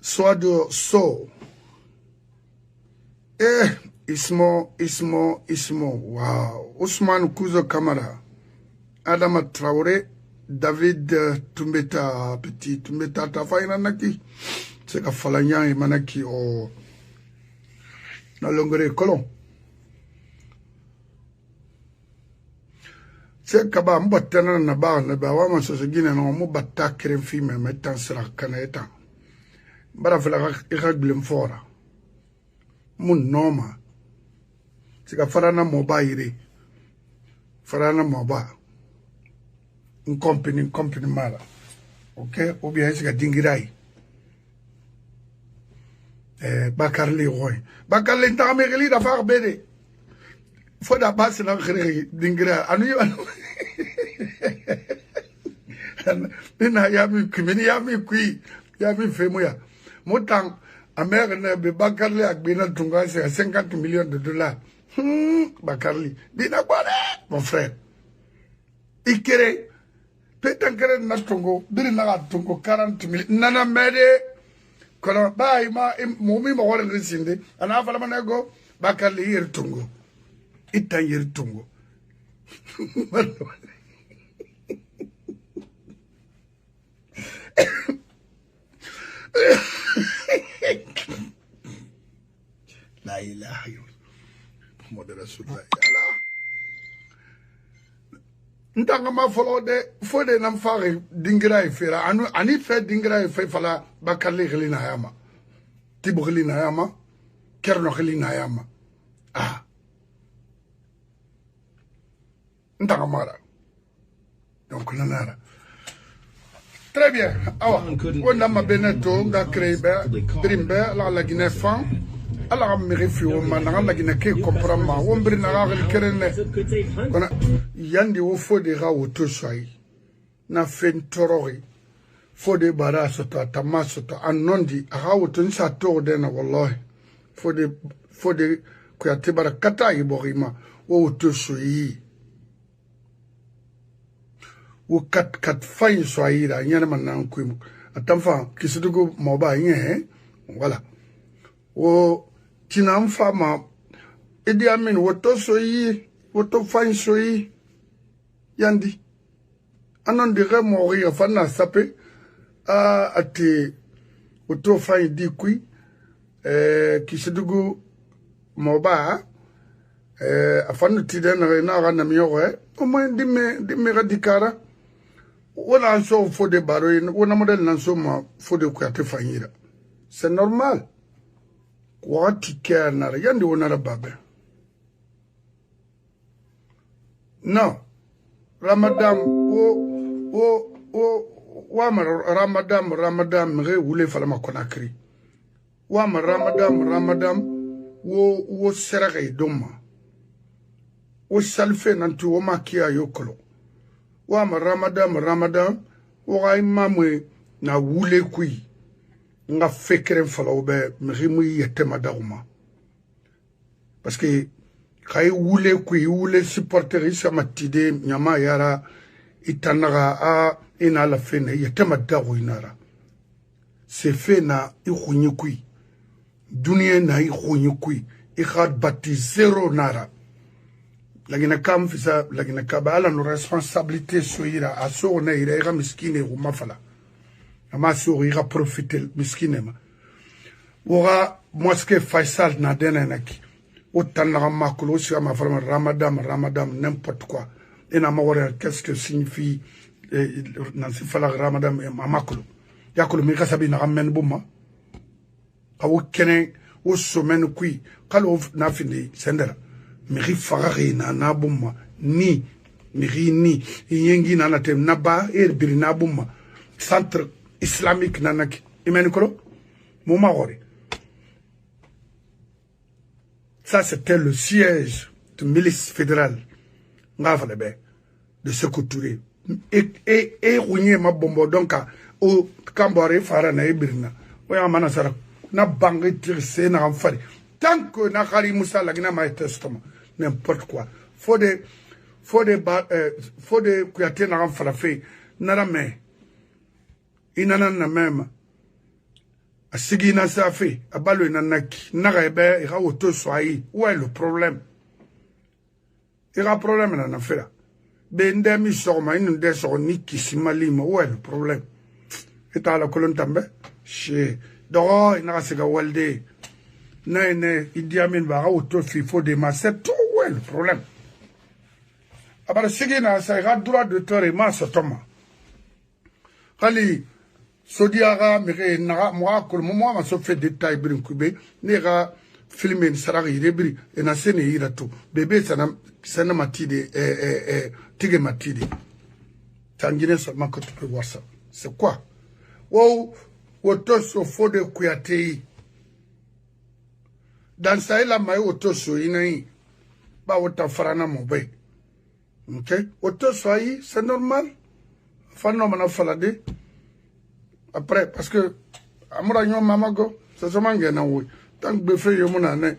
Soit de so. Ismo. Wow. Ousmane Kouzo Kamara. Adama Traoré. David Tumbeta, petit Tumbeta Tafaina Naki. C'est qu'à Falagnan et Manaki au. Na Longore Colon. C'est kaba mbatana na ba na ba wa maso Guinée no mo batta krem fime metan sra kaneta bara fala iragblem fora mun noma sika farana mobile farana moba un company mala ok ou bien sika dingirai Bakarli roy Bakarli ta amegeli da far bede faut da base na khiri dingira anu Nina yami kimini yami kui yami femoya motang Américain be Bakarli akbina tunga c'est 50 millions de dollars Bakarli dina quoi mon frère ikere petankere na tungo biri na tungo 40 millions nana mede kono ba ima momi mo wala ngisinde ana fala manego Bakarli yer tungo itan yer tungo La ilaha illallah Muhammad Rasulullah ntanga ma fode nam fari dingira fera ani fe dingira fe fala Bakarli khilina yama tibu khilina yama kerno khilina yama ntanga mara donc nanara. Très bien. Alors, on a ma beneto, on a créé Brimbe, la Guinée fan. Alors, on me refuse, on a Guinée qui comprend ma. On brille à la Guinée. Yandi au fond des rats au Toshai. Na fait torori. Faut des barras, sota, tamas, sota, anondi, a raouton sa tour d'en, wallah. Fode Kouyaté bara kata iborima o to soyi o kat fain soyira nyana manan kuimu atamfa kisidugo moba yen voilà o tinamfa ma Idi Amin woto soyi woto fain soyi yandi anon dire mourir fana sapé a ate woto fain di kui kisidugo moba afanu tiden na rana miyowe au moins dimme radikara wala so Fode baro wala model nan so ma Fode Kouyaté fanyira c'est normal quoi tikana yandi wona babe non Ramadan Ramadan me wule fala ma Conakry wama Ramadan wo serage doma wo salfe nantu wo makia yokolo wama Ramadan wo ga mamwe na wule kui nga fekere fala obe mrimu yetema dauma parce que kay wule kui wule supporter isa matide nyama yara itanaga a ina la fene yetema dago inara c'est fait na ikhunyi kui dunia na ikhunyi kui ikhad bati zero nara lagina kam fisa lagina kabala no responsabilité soira aso na ira miskine ou mafala ama so ira profiter miskine ma wora mosquée Faisal na denenaki otana makolo sur ma femme Ramadan n'importe quoi et na mawara qu'est-ce que signifie nansi fala Ramadan et makolo yakolo mi kasabi na ramen buma awo kene o semaine kui kalo na fini sendera miri farari na buma ni yengi na tem naba biri na buma centre islamique nanaki imeni kolo moma gore. Ça c'était le siège de milice fédérale de Sékou Touré et rouigné ma bombo donc au Cambore fara na ibirna oya mana sara na bangi tirse na amfari tant que na khari Moussa lagina ma testament n'importe quoi Fode Kouyaté na amfara fe na me inana na même asigi na safi abalo nanaki naga ebe ira auto soyi où est le problème ira problème na fera bende mi soma inu de so ni kisimali ma où est le problème eta la kolon tambe che do ina siga walde ne Idi Amin ba auto fifo de ma c'est tout où est le problème abara sigi na sa ira droit de tore ma sotoma kali Sodiara mire naga moi ko mo ma so fait détail brin kube nera filmer sarari rebri et na sene irato bébé sana matide tige matide tangine seulement que tu peux voir ça c'est quoi wow woto so Fode Kouyaté dans ça la mai woto so inai ba wota farana mo bay OK woto so yi c'est normal fano mana falade. Après, parce que, amura nyo mamago, c'est seulement que na oui. Tant que befe yomuna ne.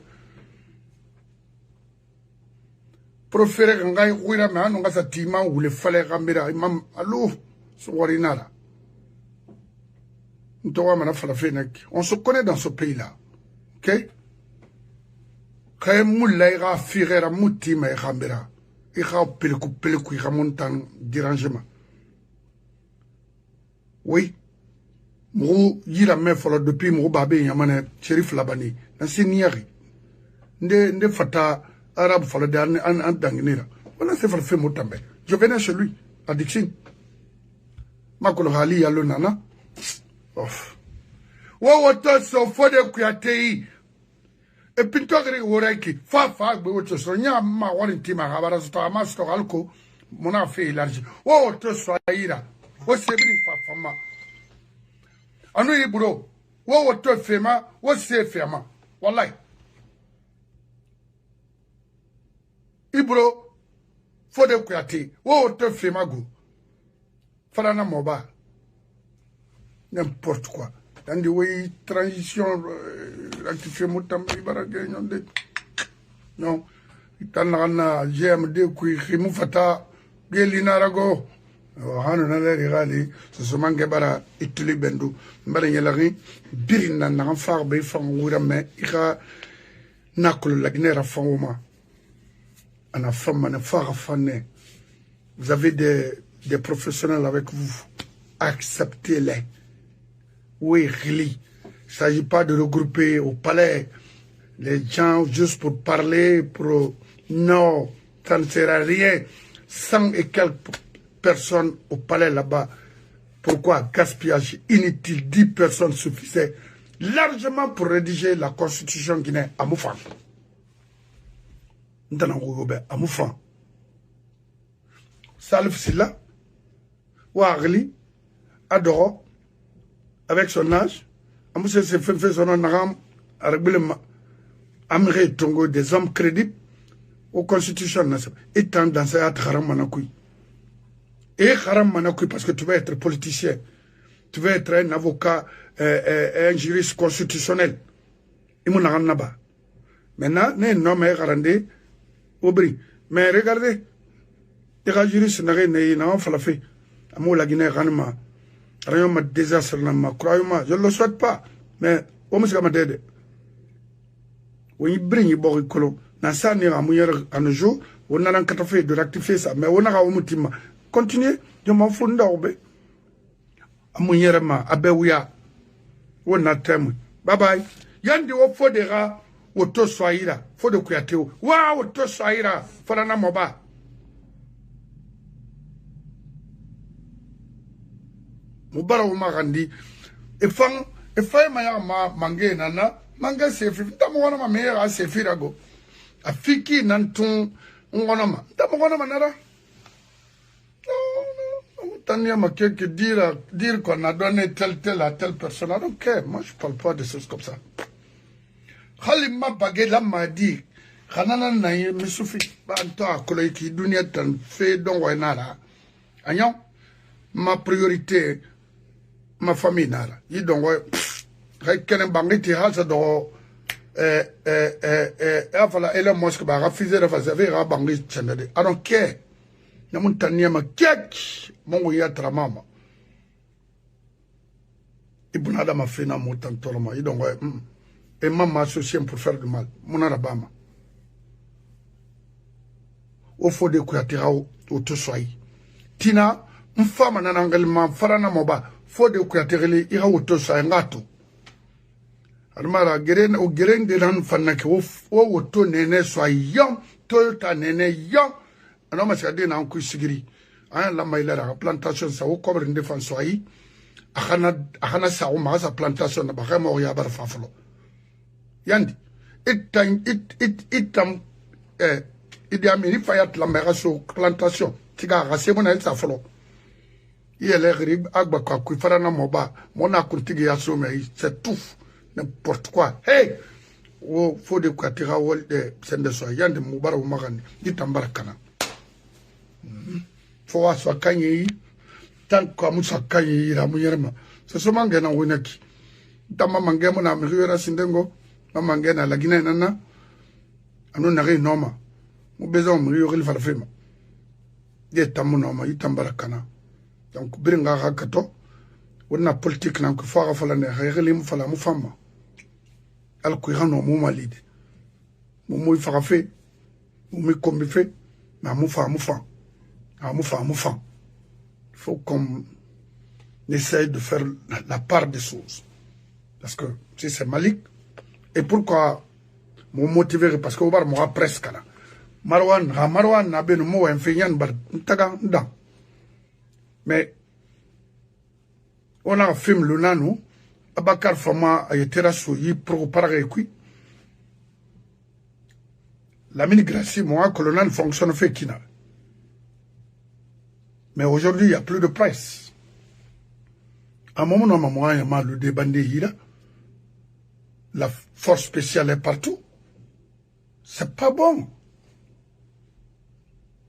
Proféré kangai ouira me anu ngasa tima ou le fallait rambira imam alou sowarinara. Ntowa mana fala fenek. On se connaît dans ce pays-là. OK? Kay moula ira firera mutima e rambira. Ira peliku ira montan dérangement. Oui. Mou yira me folo depuis mou babé yamane Cherif Labani na seniori nde fata arabe folo de an dangnira wala se fait motambe je venais chez lui à Dixine makolo hali yalo nana of wo to so Fode Kouyaté e pintogri woreki fa gbe woto so nya ma woni tima habara so ta ma sto alko mona fe large wo to so ira wo sebri fa fama anu ibro wo to fema wo se fema wallahi ibro Fode Kouyaté wo to fema go fala na moba n'importe quoi Yandi oui transition rectifier mutam ibarage nyonde. Non. Tanana GMD kui khimu fata gelina rago. Hanu na le rigali so somange bara ituli bendu mbara yelari birina na far be fan wura me ira nakul lagnera fawuma ana femme na far fanne. Vous avez des professionnels avec vous, acceptez-les. Oui, really. Il ne s'agit pas de regrouper au palais les gens juste pour parler, pour... Non, ça ne sert à rien. 100 et quelques personnes au palais là-bas. Pourquoi? Gaspillage inutile. 10 personnes suffisaient largement pour rédiger la constitution guinéenne à Moufan. À Moufan. Salif Silla, Ouagli, Adoro, avec son âge, Amousse s'est fait son âme, Amré Tongo, des hommes crédibles aux constitutions nationales, étant dans ce Haram Manakoui. Et Haram Manakoui, parce que tu vas être politicien, tu vas être un avocat, un juriste constitutionnel. Maintenant, n'est nommé Harandé, Aubry. Mais regardez, les juristes n'ont pas fait. Amour la Guinée, Ranma. Rien de désastre, croyez-moi, je ne le souhaite pas. Mais, on me dit, on y bring Boré Colon. Dans ça, on a un jour, on a un café de rectifier ça. Mais on a un motif. Continuez, je m'en fous d'orbe. Amouyerema, Abewia. On a thème. Bye bye. Yandi au faux des rats, au to soira, faux de Kouyatéo. Waouh, au to soira, Falana Moba. Mubara umagandi efang maya mange nana manga sefi ntamwana ma meya sefi rago afiki nantun ngona ma ntamwana manara non tania ma que dire qu'on a donné tel à telle personne. I don't care. Moi je parle pas de choses comme ça. Khalima bagela m'a dit khanana na me soufi ba to akolo ki dunia tan fe don wa nara agnon ma priorité ma famille nara yi donc kenen bangiti halsa do afala ele mosque ba refuser de faire ra bangi chendade. I don't care. Namun tania ma kek mongo ya tramama ibunada ma fina motan toloma yi donc et maman associé pour faire du mal monara bama au fond de Kouyatéra au tout soyi tina mfama nanangalma farana moba fo de Kouyatéra ira au tout soyi ngato almara geren o geren de nan fanake o to nene soyi yon toyota nene yon anoma sade na ku sigiri an la mailera plantation sa o cobre de fan soyi akana sa o ma sa plantation na ba mo ya bar faflo yandi itam Idi Amini Fayat la mère sur plantation. Tiga rassemona el saflo. Il est rib agba kwa farana moba. Mona kuntigi ya some c'est tout n'importe quoi. Hey, o faut de Kouyatéra wol de sende so yande mubara o magani. Ditambara kana. Faut aswa kanyi tant ko musa kanyi ra muyerma. C'est seulement ngena wonaki. Tama mangemo na mriwera sindengo. Mama ngena la Guinée nana. Anu nari noma. Nous besoin de nous faire des des tamunoma, des tambarakana. Donc, bringa hakato, on a politique nan que fara falane, réelim fala mufama. Al kuirano mumalide. Mumui farafe, mumui kombife, mais mufa. Il faut qu'on essaye de faire la part des choses. Parce que si c'est Malik, et pourquoi me motiver? Parce que on va me presque là. Marwan n'a ben mo infinian bar taga nda. Mais on a un film lunanu Abakar Fama a été rassuré pour paraître qui. La migration, moi, colonel fonctionne fait qui n'a. Mais aujourd'hui, il n'y a plus de presse. À un moment, il y a mal le débandé, la force spéciale est partout. C'est pas bon.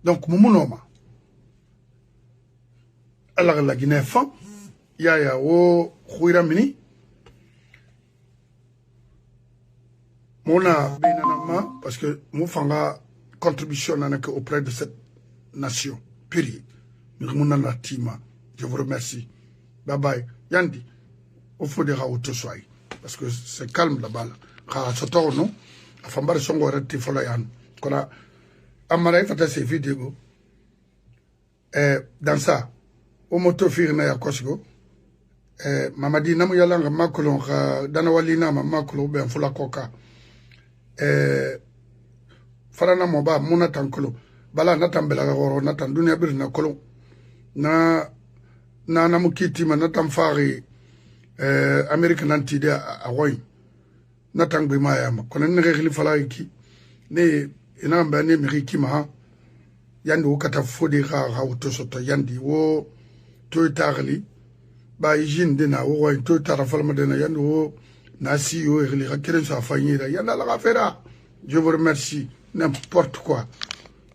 Donc, Moumounoma, alors la Guinée femme, il y a Khouiramini, Mona benanama parce que mon fanga contribution auprès de cette nation. Piri. Nous tima. Je vous remercie. Bye bye. Yandi. Au fond de Raoutoswai. Parce que c'est calme là-bas. Sotor non. Afambare songo rete folayan. Kona amara fata ces vidéos. Dans ça, au moto firna ya kosgo. Mamadi namu yalanga makolon dana walina mamakolo ben fula koka. Farana moba muna tankolo bala natan belaga goro natan dunia birna kolo na namukiti ma natan fari American antide awoy natan gbe mayama kono ne regli fala ki ne ina mba ne miriki ma yandi wo kata fodi ga hawto soto yandi wo to tarli ba yijin dina wo to tarafal madina yandi wo nasi yo regli ga keren sa fanyira yanda la gafera. Je vous remercie. N'importe quoi.